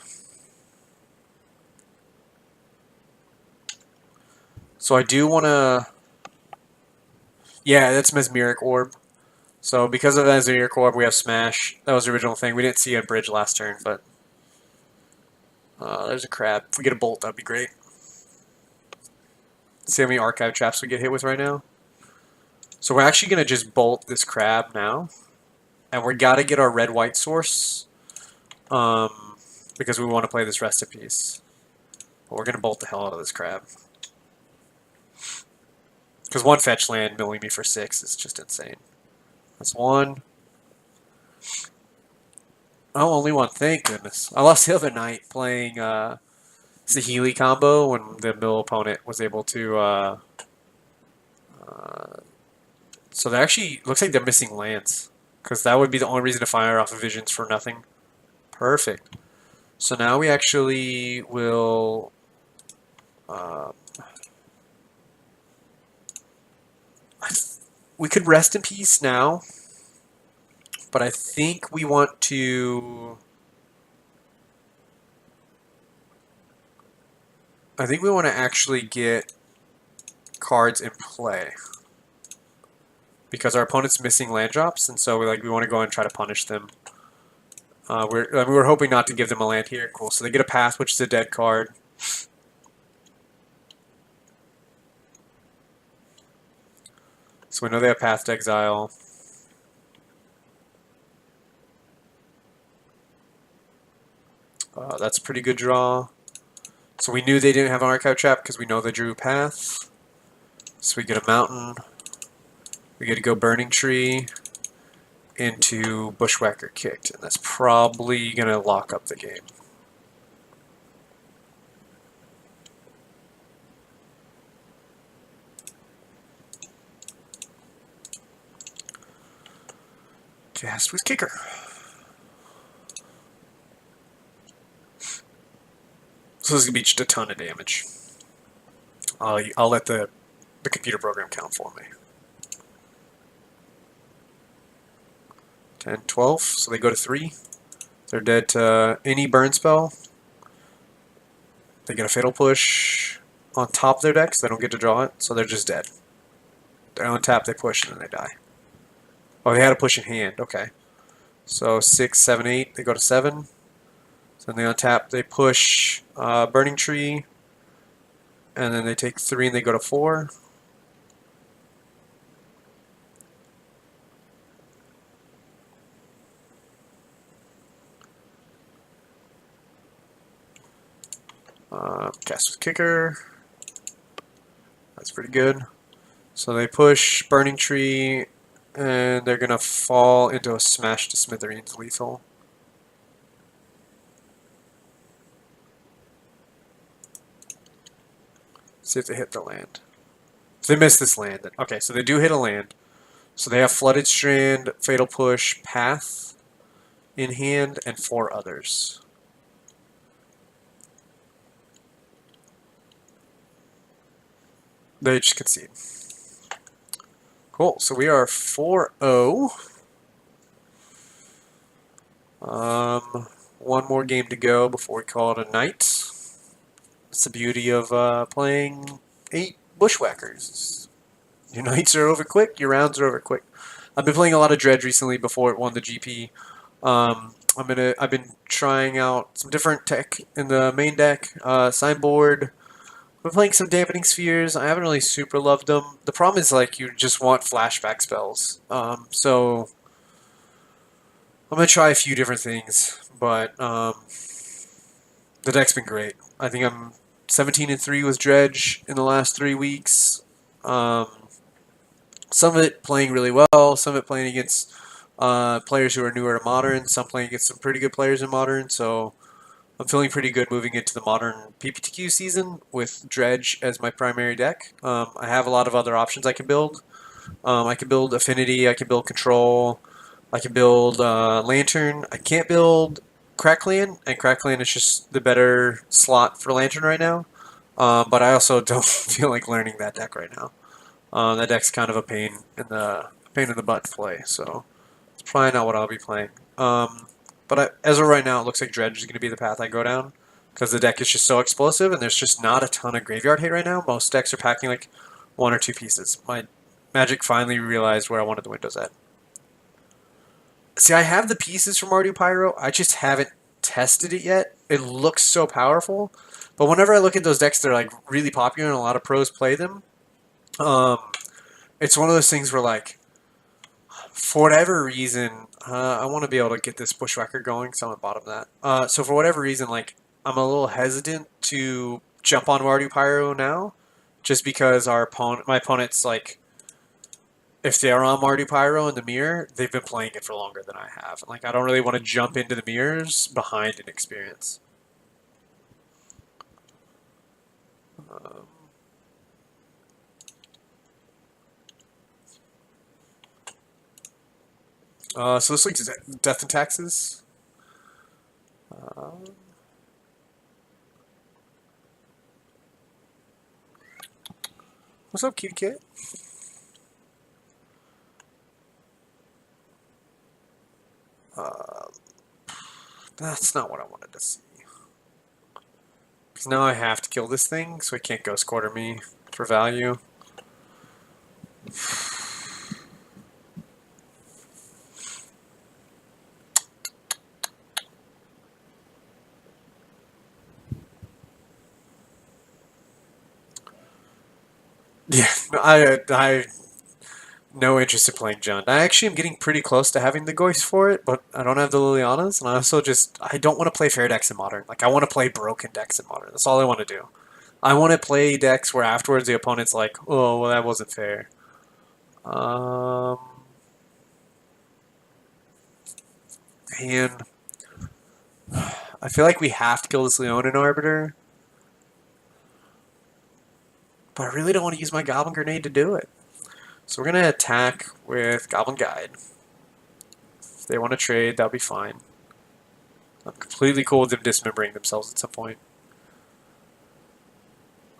[SPEAKER 1] So I do want to... Yeah, that's Mesmeric Orb. So because of Mesmeric Orb, we have Smash. That was the original thing. We didn't see a bridge last turn, but... there's a crab. If we get a bolt, that'd be great. See how many archive traps we get hit with right now? So we're actually going to just bolt this crab now. And we got to get our red-white source. Because we want to play this Rest in Peace. But we're going to bolt the hell out of this crab. Because one fetch land milling me for 6 is just insane. That's one. Oh, only one. Thank goodness. I lost the other night playing... Saheeli combo when the mill opponent was able to so they actually looks like they're missing lands because that would be the only reason to fire off of visions for nothing. Perfect. So now we actually will... we could rest in peace now, but I think we want to... I think we want to actually get cards in play, because our opponent's missing land drops, and so we want to go and try to punish them. We're hoping not to give them a land here. Cool. So they get a path, which is a dead card. So we know they have Path to Exile. That's a pretty good draw. So we knew they didn't have an Archive Trap because we know they drew Path. So we get a Mountain. We get to go Burning Tree into Bushwhacker Kicked. And that's probably going to lock up the game. Cast with Kicker. So this is going to be just a ton of damage. I'll let the computer program count for me. 10, 12, so they go to 3. They're dead to any burn spell. They get a Fatal Push on top of their decks. They don't get to draw it, so they're just dead. They untap, they push, and then they die. Oh, they had a push in hand. Okay. So 6, 7, 8, they go to 7. So then they untap, they push Burning Tree, and then they take 3 and they go to 4. Cast with Kicker. That's pretty good. So they push Burning Tree, and they're going to fall into a Smash to Smithereens lethal. See if they hit the land. If they miss this land, then okay, so they do hit a land. So they have Flooded Strand, Fatal Push, Path in hand, and 4 others. They just concede. Cool, so we are 4-0. One more game to go before we call it a night. It's the beauty of playing 8 Bushwhackers. Your nights are over quick, your rounds are over quick. I've been playing a lot of Dredge recently before it won the GP. I've been trying out some different tech in the main deck. Sideboard. I've been playing some Dampening Spheres. I haven't really super loved them. The problem is you just want flashback spells. So I'm gonna try a few different things, but the deck's been great. I think I'm 17-3 with Dredge in the last 3 weeks. Some of it playing really well, some of it playing against players who are newer to Modern, some playing against some pretty good players in Modern, so I'm feeling pretty good moving into the Modern PPTQ season with Dredge as my primary deck. I have a lot of other options I can build. I can build Affinity, I can build Control, I can build Lantern. I can't build Crackland, and Crackland is just the better slot for Lantern right now. But I also don't feel like learning that deck right now. That deck's kind of a pain in the butt to play, so it's probably not what I'll be playing. But as of right now, it looks like Dredge is going to be the path I go down, because the deck is just so explosive, and there's just not a ton of graveyard hate right now. Most decks are packing 1 or 2 pieces. My Magic finally realized where I wanted the windows at. See, I have the pieces for Mardu Pyro, I just haven't tested it yet. It looks so powerful, but whenever I look at those decks that are really popular and a lot of pros play them, it's one of those things where for whatever reason, I want to be able to get this Bushwhacker going, so I'm at the bottom of that. So for whatever reason, I'm a little hesitant to jump on Mardu Pyro now, just because my opponent's if they are on Mardu Pyro in the mirror, they've been playing it for longer than I have. I don't really want to jump into the mirrors behind an experience. So this looks death and taxes. What's up, kitty cat? That's not what I wanted to see. Because now I have to kill this thing, so he can't ghost quarter me for value. Yeah, I no interest in playing Jund. I actually am getting pretty close to having the Goist for it, but I don't have the Lilianas, and I also I don't want to play fair decks in Modern. Like, I want to play broken decks in Modern. That's all I want to do. I want to play decks where afterwards the opponent's like, oh, well, that wasn't fair. And I feel like we have to kill this Leonin Arbiter, but I really don't want to use my Goblin Grenade to do it. So we're going to attack with Goblin Guide. If they want to trade, that'll be fine. I'm completely cool with them dismembering themselves at some point.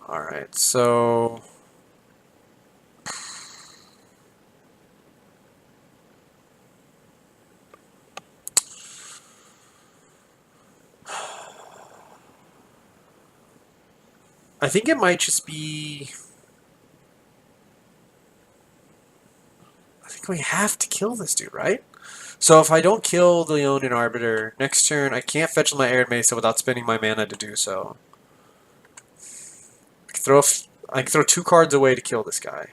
[SPEAKER 1] Alright, so... I think it might just be... I think we have to kill this dude, right? So if I don't kill the Leonin Arbiter, next turn I can't fetch my Arid Mesa without spending my mana to do so. I can throw 2 cards away to kill this guy.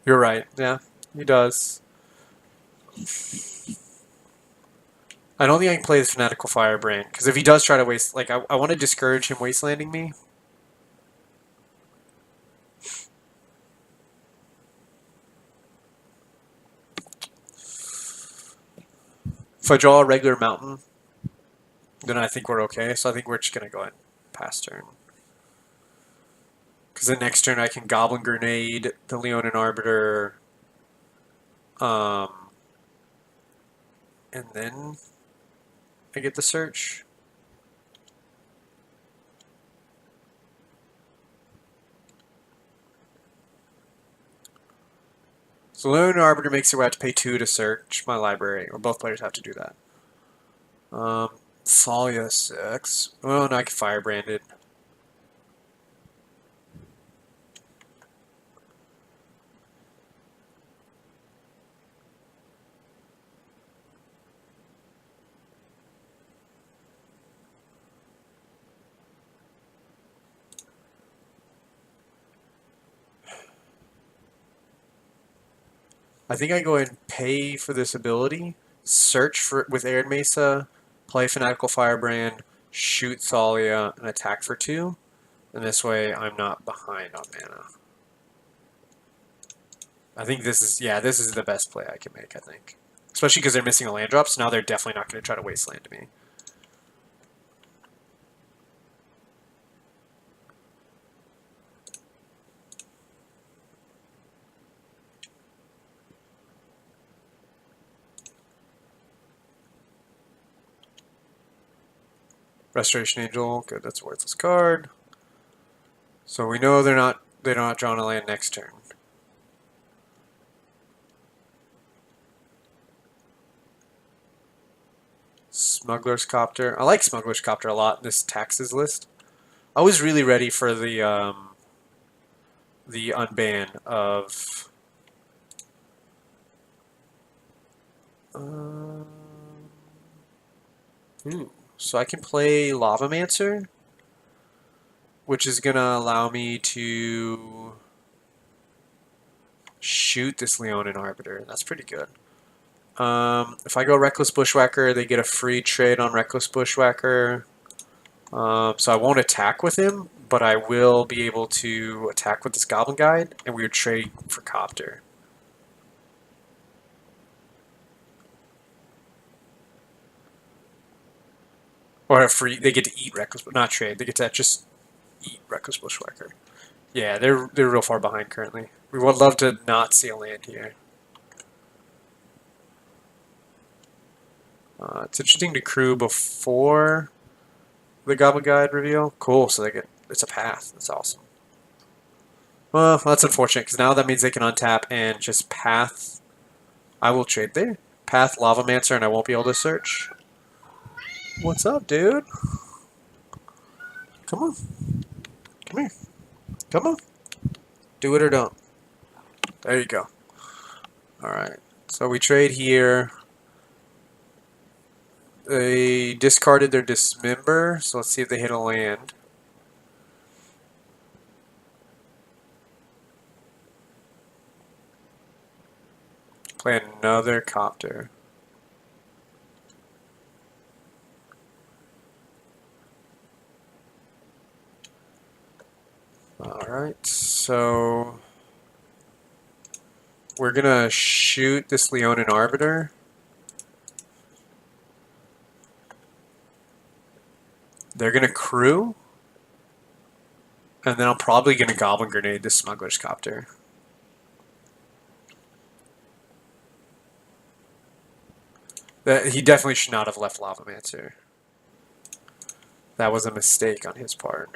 [SPEAKER 1] You're right, yeah, he does. I don't think I can play the Fanatical Firebrand, because if he does try to waste... Like, I want to discourage him wastelanding me. If I draw a regular mountain, then I think we're okay. So I think we're just going to go ahead and pass turn. Because the next turn I can Goblin Grenade the Leonin Arbiter. And then I get the search. So Leonin Arbiter makes it where I have to pay 2 to search my library, or both players have to do that. Thalia 6. Oh, no, I can Firebrand it. I think I go ahead and pay for this ability, search for with Arid Mesa, play Fanatical Firebrand, shoot Thalia, and attack for 2. And this way I'm not behind on mana. I think this is the best play I can make, I think. Especially because they're missing a land drop, so now they're definitely not going to try to wasteland me. Restoration Angel, good, that's a worthless card. So we know they're not drawing a land next turn. Smuggler's Copter. I like Smuggler's Copter a lot in this taxes list. I was really ready for the unban of so I can play Lavamancer, which is gonna allow me to shoot this Leonin Arbiter. That's pretty good. If I go Reckless Bushwhacker, they get a free trade on Reckless Bushwhacker. So I won't attack with him, but I will be able to attack with this Goblin Guide, and we would trade for Copter. Or a free, they get to eat Reckless, but not trade. They get to just eat Reckless Bushwhacker. Yeah, they're real far behind currently. We would love to not see a land here. It's interesting to crew before the Goblin Guide reveal. Cool, so they get it's a path. That's awesome. Well, that's unfortunate because now that means they can untap and just path. I will trade there. Path Lavamancer and I won't be able to search. What's up, dude? Come on. Come here. Come on. Do it or don't. There you go. Alright. So we trade here. They discarded their Dismember, so let's see if they hit a land. Play another Copter. Alright, so we're gonna shoot this Leonin Arbiter. They're gonna crew. And then I'm probably gonna Goblin Grenade this Smuggler's Copter. He definitely should not have left Lavamancer. That was a mistake on his part.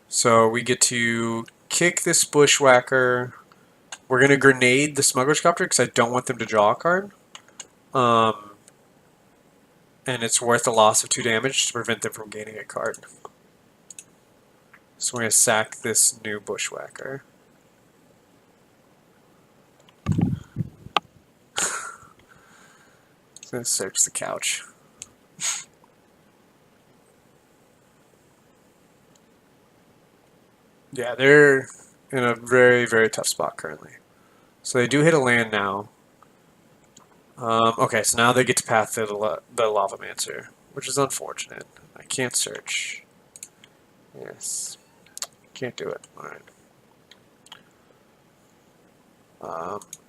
[SPEAKER 1] So we get to kick this Bushwhacker. We're going to grenade the Smuggler's Copter because I don't want them to draw a card. And it's worth a loss of 2 damage to prevent them from gaining a card. So we're going to sack this new Bushwhacker. Going to search the couch. Yeah, they're in a very, very tough spot currently. So they do hit a land now. Okay, so now they get to path the Lavamancer, which is unfortunate. I can't search. Yes. Can't do it. Alright.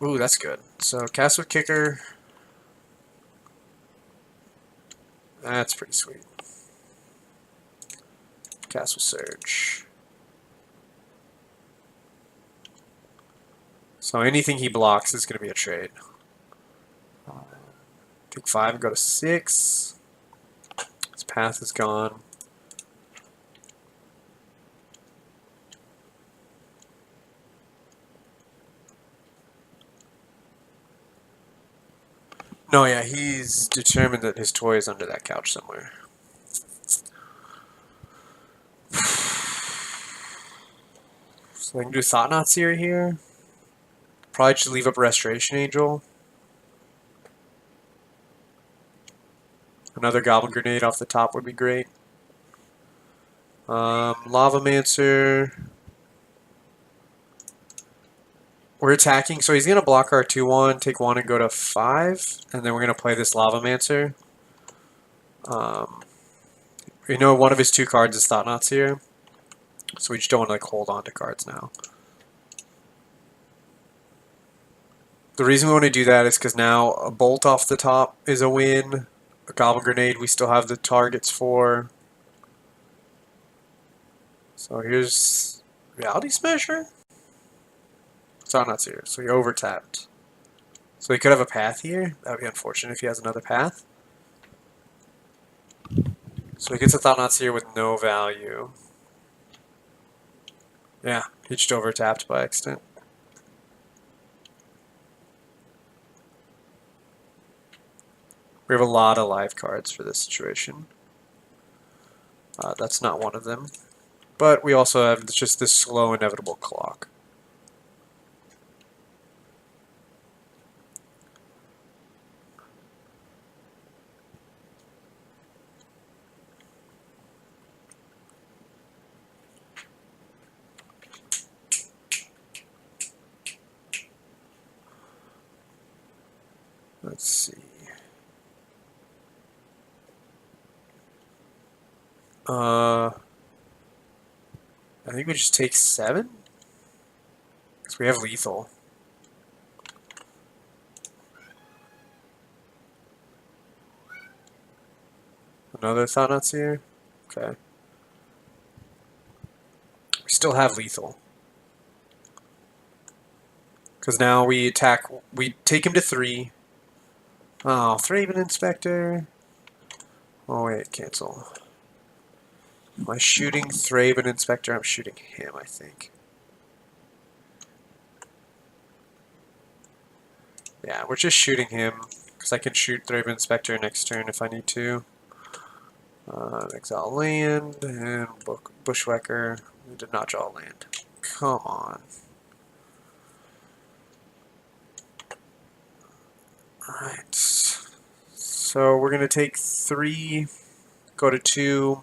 [SPEAKER 1] Ooh, that's good. So cast with Kicker. That's pretty sweet. Cast with Surge. So anything he blocks is going to be a trade. Take 5 and go to 6. His path is gone. No, yeah, he's determined that his toy is under that couch somewhere. So I can do Thought-Knot Seer here. Probably should leave up Restoration Angel. Another Goblin Grenade off the top would be great. Lavamancer. We're attacking, so he's going to block our 2-1, take 1 and go to 5, and then we're going to play this Lavamancer. We know one of his 2 cards is Thought-Knots here, so we just don't want to like hold on to cards now. The reason we want to do that is because now a Bolt off the top is a win. A Goblin Grenade we still have the targets for. So here's Reality Smasher. Thought-Knot's here, so he overtapped. So he could have a path here. That would be unfortunate if he has another path. So he gets a Thought-Knot's here with no value. Yeah, he just overtapped by accident. We have a lot of live cards for this situation. That's not one of them. But we also have just this slow, inevitable clock. Let's see. I think we just take 7? Because we have lethal. Another Thought-Knot's here? Okay. still have lethal. Because now we attack, we take him to 3. Oh, Thraben Inspector. Oh wait, cancel. Am I shooting Thraben Inspector? I'm shooting him, I think. Yeah, we're just shooting him, because I can shoot Thraben Inspector next turn if I need to. Exile land, and Bushwhacker. We did not draw land. Come on. Alright. So we're going to take 3, go to 2,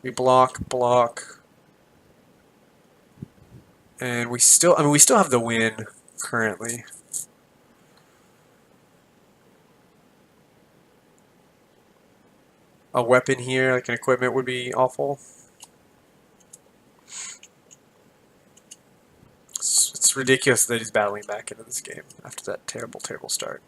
[SPEAKER 1] we block, and we still, we still have the win currently. A weapon here, like an equipment, would be awful. It's ridiculous that he's battling back into this game after that terrible, terrible start.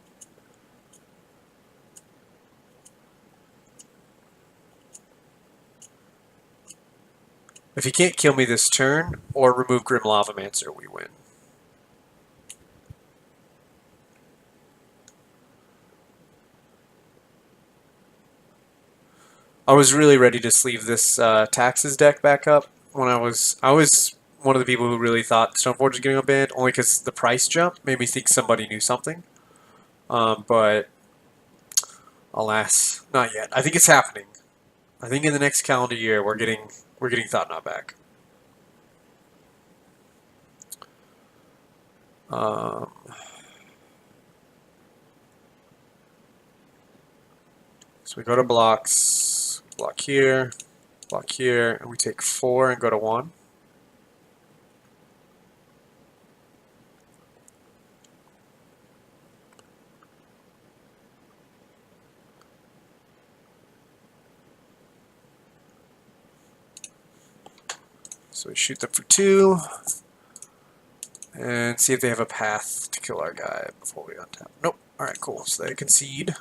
[SPEAKER 1] If he can't kill me this turn or remove Grim Lavamancer, we win. I was really ready to sleeve this Taxes deck back up when I was one of the people who really thought Stoneforge was getting a banned, only because the price jump made me think somebody knew something. But alas, not yet. I think it's happening. I think in the next calendar year we're getting Thought-Knot back. So we go to blocks, block here, and we take 4 and go to 1. So we shoot them for 2, and see if they have a path to kill our guy before we untap. Nope. Alright, cool. So they concede.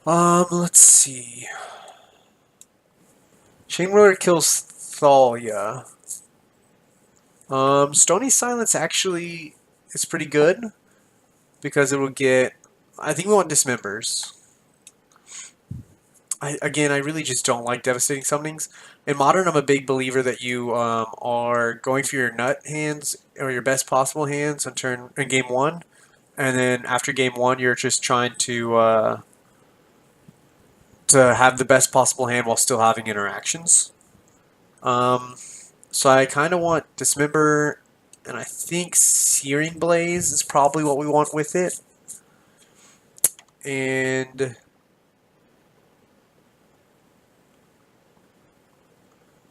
[SPEAKER 1] Let's see. Chainwhirler kills Thalia. Stony Silence actually is pretty good, because it will get... I think we want Dismembers. Again, I really just don't like Devastating Summonings. In Modern, I'm a big believer that you are going for your nut hands, or your best possible hands in game 1, and then after game 1, you're just trying to have the best possible hand while still having interactions. So I kind of want Dismember, and I think Searing Blaze is probably what we want with it. And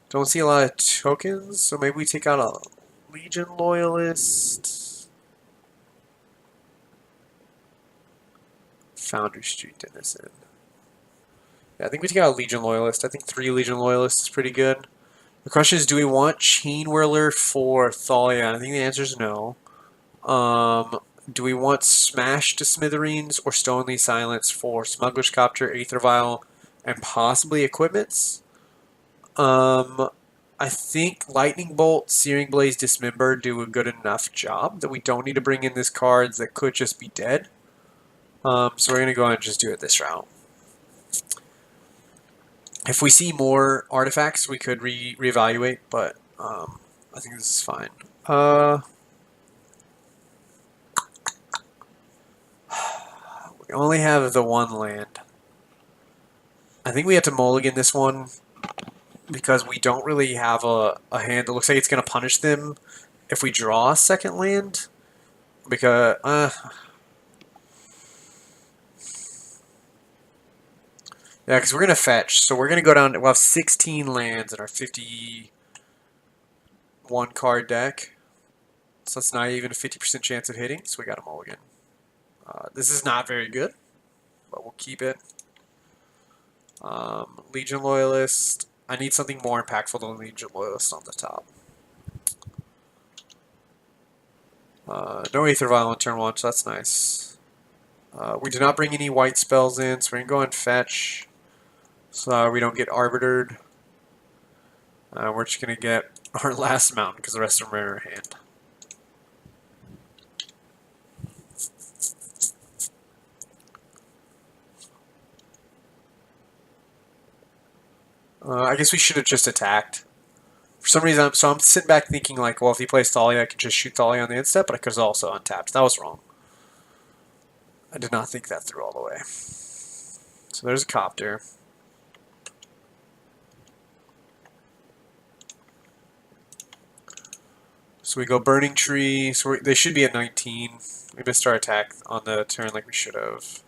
[SPEAKER 1] don't see a lot of tokens, so maybe we take out a Legion Loyalist. Foundry Street Denizen. Yeah, I think we take out a Legion Loyalist. I think 3 Legion Loyalists is pretty good. The question is, do we want Chainwhirler for Thalia? I think the answer is no. Do we want Smash to Smithereens or Stonely Silence for Smuggler's Copter, Aether Vial, and possibly Equipments? I think Lightning Bolt, Searing Blaze, Dismember do a good enough job that we don't need to bring in these cards that could just be dead. So we're going to go ahead and just do it this route. If we see more artifacts, we could reevaluate, but I think this is fine. We only have the 1 land. I think we have to mulligan this one because we don't really have a hand that looks like it's going to punish them if we draw a second land. Because, yeah, because we're going to fetch. So we're going to go down, we'll have 16 lands in our 51 card deck. So that's not even a 50% chance of hitting, so we got a mulligan. This is not very good, but we'll keep it. Legion Loyalist. I need something more impactful than Legion Loyalist on the top. No Aether Vial on turn 1, so that's nice. We did not bring any white spells in, so we're going to go and fetch so we don't get Arbitered. We're just going to get our last mountain because the rest of them are in our hand. I guess we should have just attacked. For some reason, I'm sitting back thinking like, well, if he plays Thalia, I could just shoot Thalia on the instep, but I could have also untapped. That was wrong. I did not think that through all the way. So there's a copter. So we go Burning Tree. So they should be at 19. We missed our attack on the turn like we should have.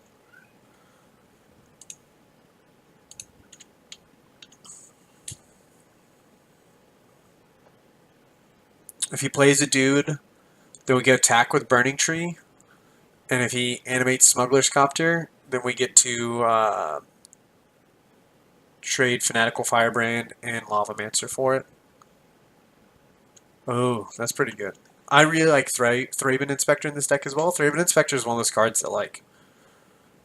[SPEAKER 1] If he plays a dude, then we get attack with Burning Tree. And if he animates Smuggler's Copter, then we get to trade Fanatical Firebrand and Lavamancer for it. Oh, that's pretty good. I really like Thraben Inspector in this deck as well. Thraben Inspector is one of those cards that, like,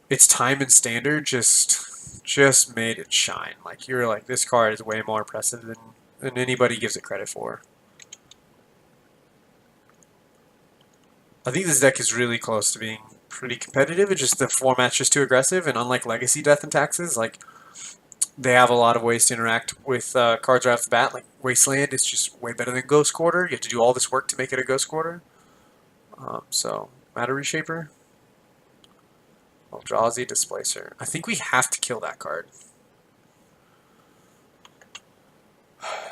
[SPEAKER 1] its time and standard just made it shine. Like, you're like, this card is way more impressive than anybody gives it credit for. I think this deck is really close to being pretty competitive. It's just the format's just too aggressive, and unlike Legacy Death and Taxes, like, they have a lot of ways to interact with cards right off the bat. Like Wasteland is just way better than Ghost Quarter. You have to do all this work to make it a Ghost Quarter. So, Matter Reshaper. Eldrazi Displacer. I think we have to kill that card.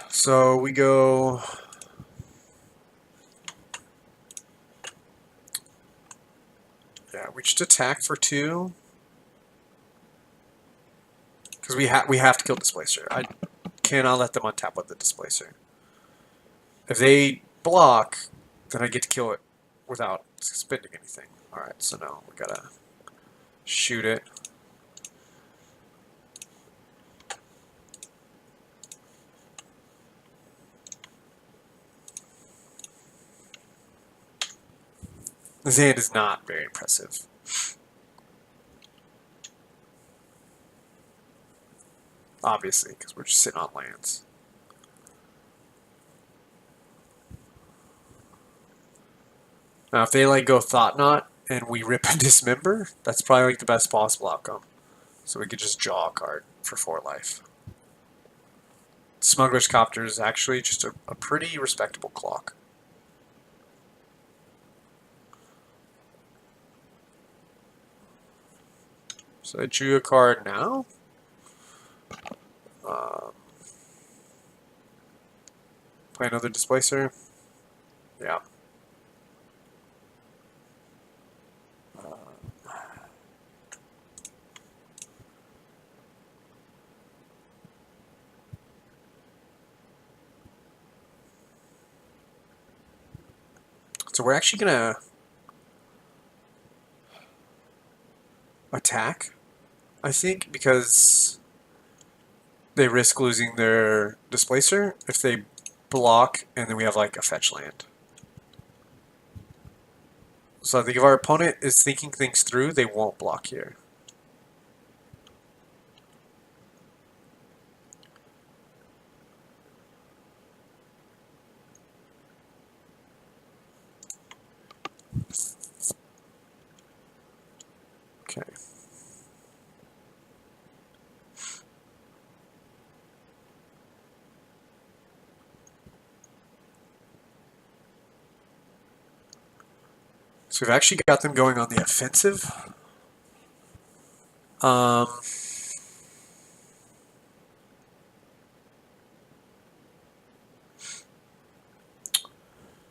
[SPEAKER 1] So we go... Yeah, we just attack for 2. Because we have to kill Displacer. I cannot let them untap with the Displacer. If they block, then I get to kill it without spending anything. Alright, so now we gotta shoot it. This hand is not very impressive. Obviously, because we're just sitting on lands. Now, if they like go Thought Knot and we rip and dismember, that's probably like the best possible outcome. So we could just draw a card for 4 life. Smuggler's Copter is actually just a pretty respectable clock. So I drew a card now. Play another Displacer. Yeah. So we're actually gonna attack, I think, because they risk losing their Displacer if they block and then we have like a fetch land. So I think if our opponent is thinking things through, they won't block here. Okay. So we've actually got them going on the offensive.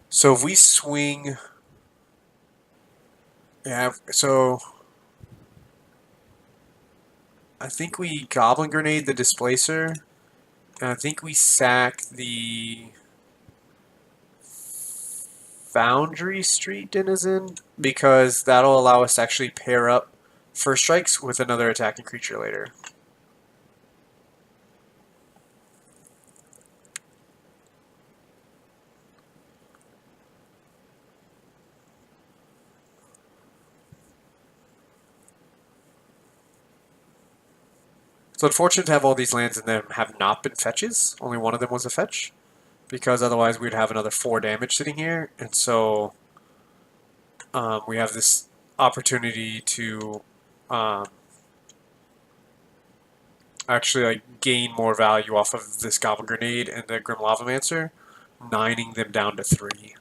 [SPEAKER 1] So if we swing... Yeah, so... I think we Goblin Grenade the Displacer, and I think we sack the Foundry Street Denizen, because that'll allow us to actually pair up First Strikes with another attacking creature later. It's unfortunate to have all these lands in them have not been fetches. Only one of them was a fetch, because otherwise we'd have another 4 damage sitting here, and so we have this opportunity to actually like gain more value off of this Goblin Grenade and the Grim Lavamancer, 9ing them down to 3.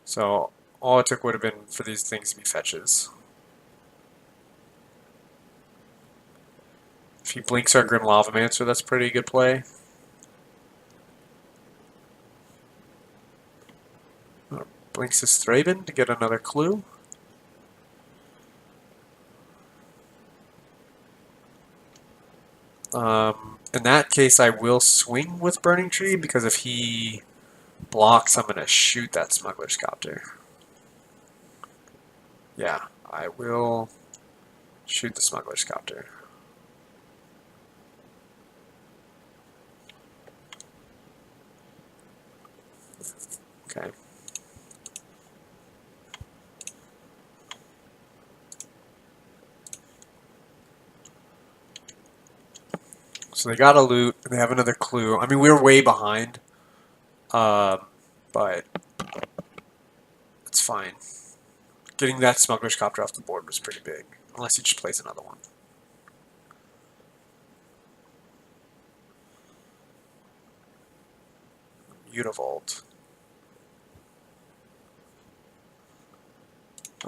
[SPEAKER 1] So all it took would have been for these things to be fetches. If he blinks our Grim Lavamancer, that's pretty good play. Blinks his Thraben to get another clue. In that case, I will swing with Burning Tree, because if he blocks, I'm going to shoot that Smuggler's Copter. Yeah, I will shoot the Smuggler's Copter. Okay. So they got a loot, and they have another clue. I mean, we were way behind, but it's fine. Getting that Smuggler's Copter off the board was pretty big, unless he just plays another one. Mutavault.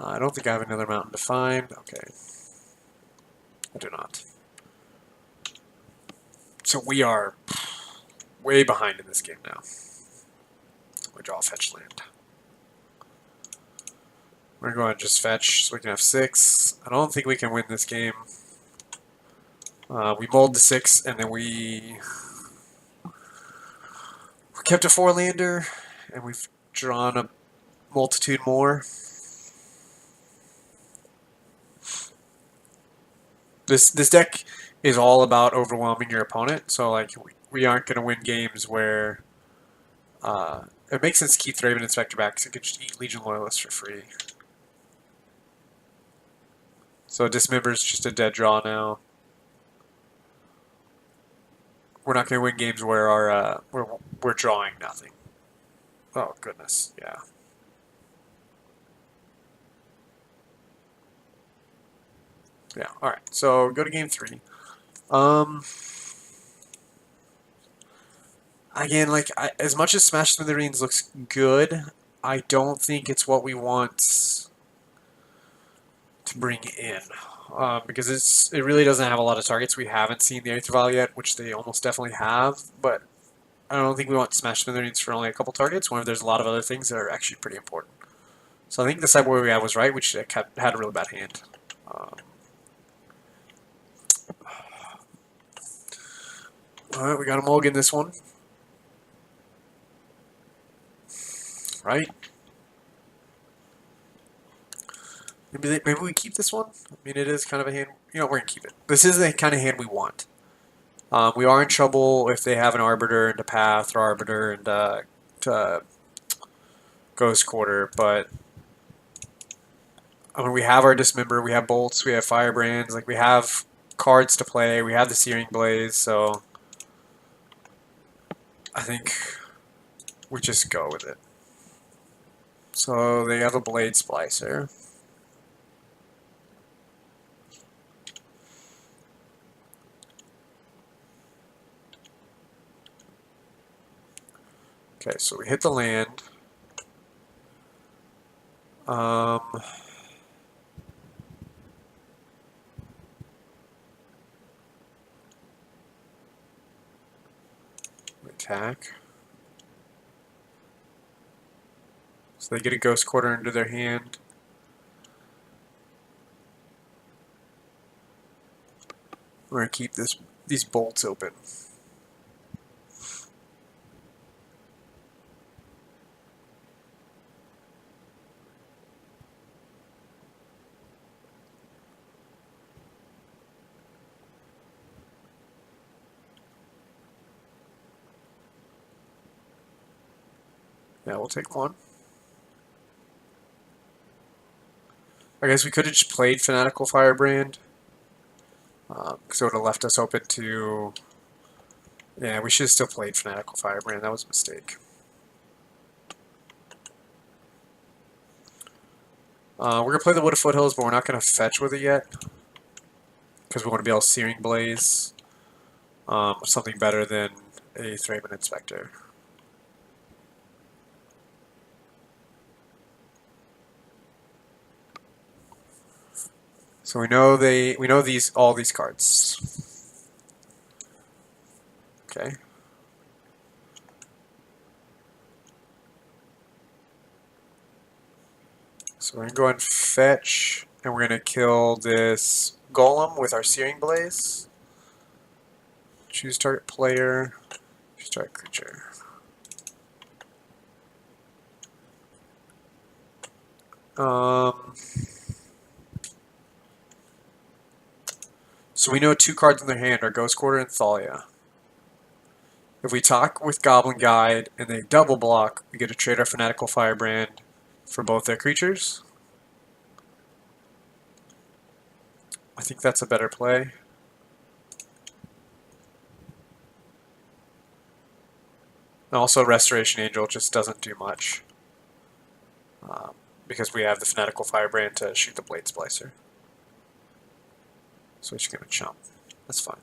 [SPEAKER 1] I don't think I have another mountain defined. Okay. I do not. So we are way behind in this game now. We draw a fetch land. We're going to just fetch so we can have 6. I don't think we can win this game. We mulled the 6, and then we kept a 4-lander, and we've drawn a multitude more. This deck is all about overwhelming your opponent, so like we aren't going to win games where it makes sense to keep Thraben and Spectre back, because it could just eat Legion Loyalists for free. So Dismember is just a dead draw now. We're not going to win games where our we're drawing nothing. Oh goodness, yeah. Yeah. All right. So go to game 3. Again, like as much as Smash Smithereens looks good, I don't think it's what we want to bring in. Because it really doesn't have a lot of targets. We haven't seen the Aether Vial yet, which they almost definitely have, but I don't think we want Smash Smithereens for only a couple targets, when there's a lot of other things that are actually pretty important. So I think the sideboard we had was right, which had a really bad hand. Alright, we got a mulligan this one. Right? Maybe we keep this one? I mean, it is kind of a hand. You know, we're going to keep it. This is the kind of hand we want. We are in trouble if they have an Arbiter into Path, or Arbiter into Ghost Quarter, but I mean, we have our Dismember, we have Bolts, we have Firebrands, like we have cards to play, we have the Searing Blaze, so I think we just go with it. So they have a Blade Splicer. Okay, so we hit the land. Attack. So they get a Ghost Quarter into their hand. We're gonna keep these bolts open. Yeah, we'll take one. I guess we could have just played Fanatical Firebrand Because it would have left us open to... Yeah, we should have still played Fanatical Firebrand. That was a mistake. We're going to play the Wood of Foothills, but we're not going to fetch with it yet. Because we want to be able to Searing Blaze. Something better than a Thraben Inspector. So we know all these cards. Okay. So we're gonna go ahead and fetch, and we're gonna kill this Golem with our Searing Blaze. Choose target player. Choose target creature. So we know 2 cards in their hand are Ghost Quarter and Thalia. If we talk with Goblin Guide and they double block, we get to trade our Fanatical Firebrand for both their creatures. I think that's a better play. And also Restoration Angel just doesn't do much. Because we have the Fanatical Firebrand to shoot the Blade Splicer. So we're just going to chump. That's fine.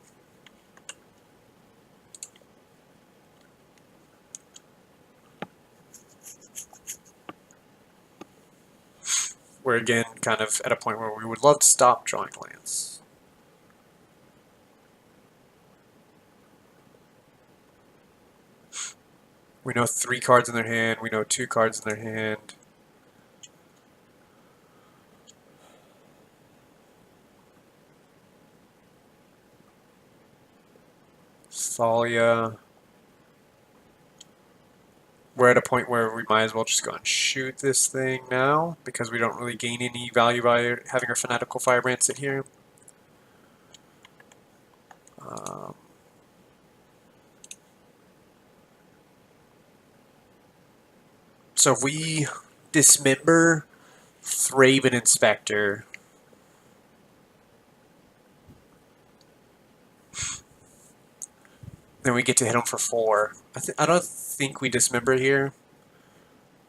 [SPEAKER 1] We're again kind of at a point where we would love to stop drawing lands. We know 3 cards in their hand. We know 2 cards in their hand. Thalia. We're at a point where we might as well just go and shoot this thing now, because we don't really gain any value by having our Fanatical Firebrand sit here. So if we dismember Thraben Inspector, then we get to hit him for 4. I don't think we dismember here.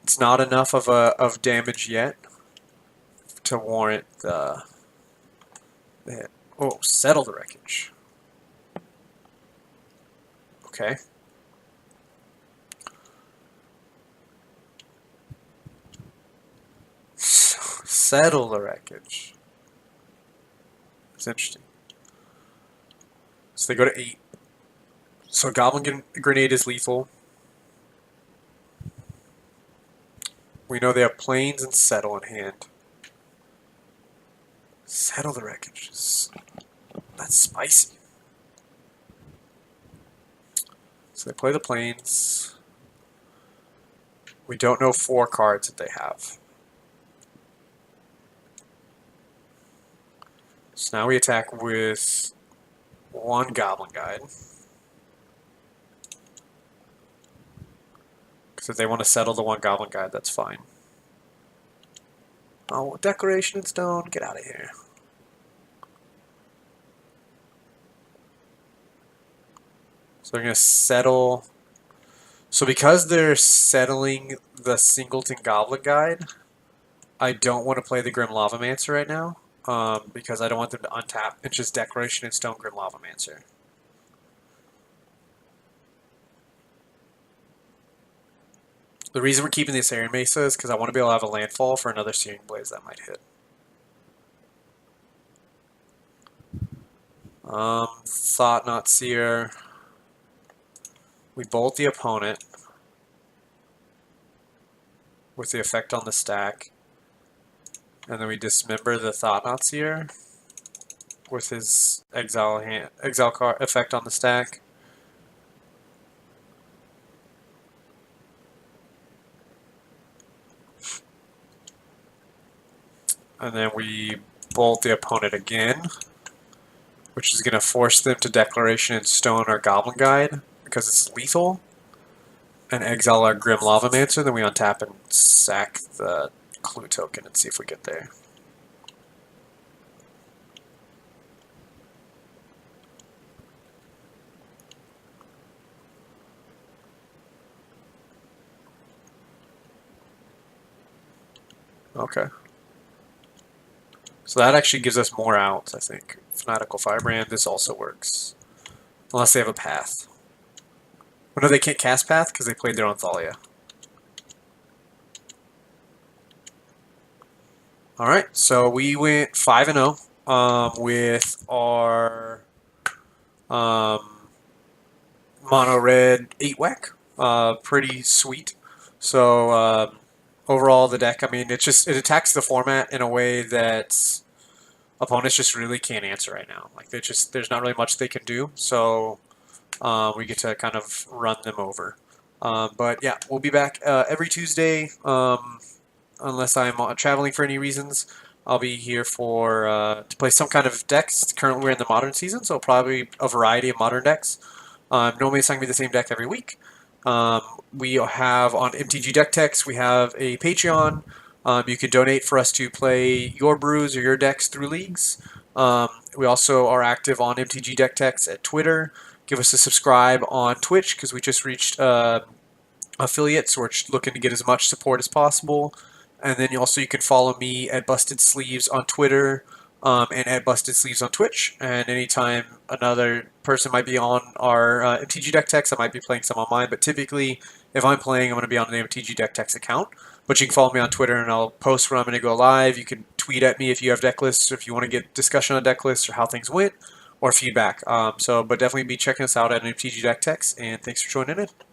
[SPEAKER 1] It's not enough of damage yet to warrant the hit. Oh, Settle the Wreckage. Okay. Settle the Wreckage. That's interesting. So they go to 8. So Goblin Grenade is lethal. We know they have Plains and Settle in hand. Settle the Wreckage. That's spicy. So they play the Plains. We don't know 4 cards that they have. So now we attack with 1 Goblin Guide. Because if they want to settle the 1 Goblin Guide, that's fine. Oh, Declaration in Stone, get out of here. So they're going to settle. So because they're settling the Singleton Goblin Guide, I don't want to play the Grim Lavamancer right now. Because I don't want them to untap. It's just Declaration in Stone, Grim Lavamancer. The reason we're keeping the Assyrian Mesa is because I want to be able to have a landfall for another Searing Blaze that might hit. Thought Not Seer. We bolt the opponent with the effect on the stack. And then we dismember the Thought Not Seer with his exile card effect on the stack. And then we bolt the opponent again, which is going to force them to Declaration in Stone or Goblin Guide because it's lethal, and exile our Grim Lavamancer. Then we untap and sack the Clue token and see if we get there. Okay. So that actually gives us more outs, I think. Fanatical Firebrand, this also works. Unless they have a path. Well, no, they can't cast path because they played their own Thalia. Alright, so we went 5-0 with our mono red 8-whack. Pretty sweet. So overall, the deck, I mean, it attacks the format in a way that opponents just really can't answer right now. Like there's not really much they can do. So we get to kind of run them over. But yeah, we'll be back every Tuesday, unless I'm traveling for any reasons. I'll be here for to play some kind of decks. Currently, we're in the modern season, so probably a variety of modern decks. Normally, it's not going to be the same deck every week. We have on MTG Deck Techs, we have a Patreon. You can donate for us to play your brews or your decks through leagues. We also are active on MTG Deck Techs at Twitter. Give us a subscribe on Twitch because we just reached affiliates, so we're looking to get as much support as possible. And then you can follow me at Busted Sleeves on Twitter and at Busted Sleeves on Twitch. And anytime another person might be on our MTG Deck Techs, I might be playing some on mine. But typically, if I'm playing, I'm going to be on the MTG Deck Techs account. But you can follow me on Twitter, and I'll post when I'm going to go live. You can tweet at me if you have deck lists, or if you want to get discussion on deck lists or how things went, or feedback. But definitely be checking us out at MTG Deck Techs, and thanks for joining in.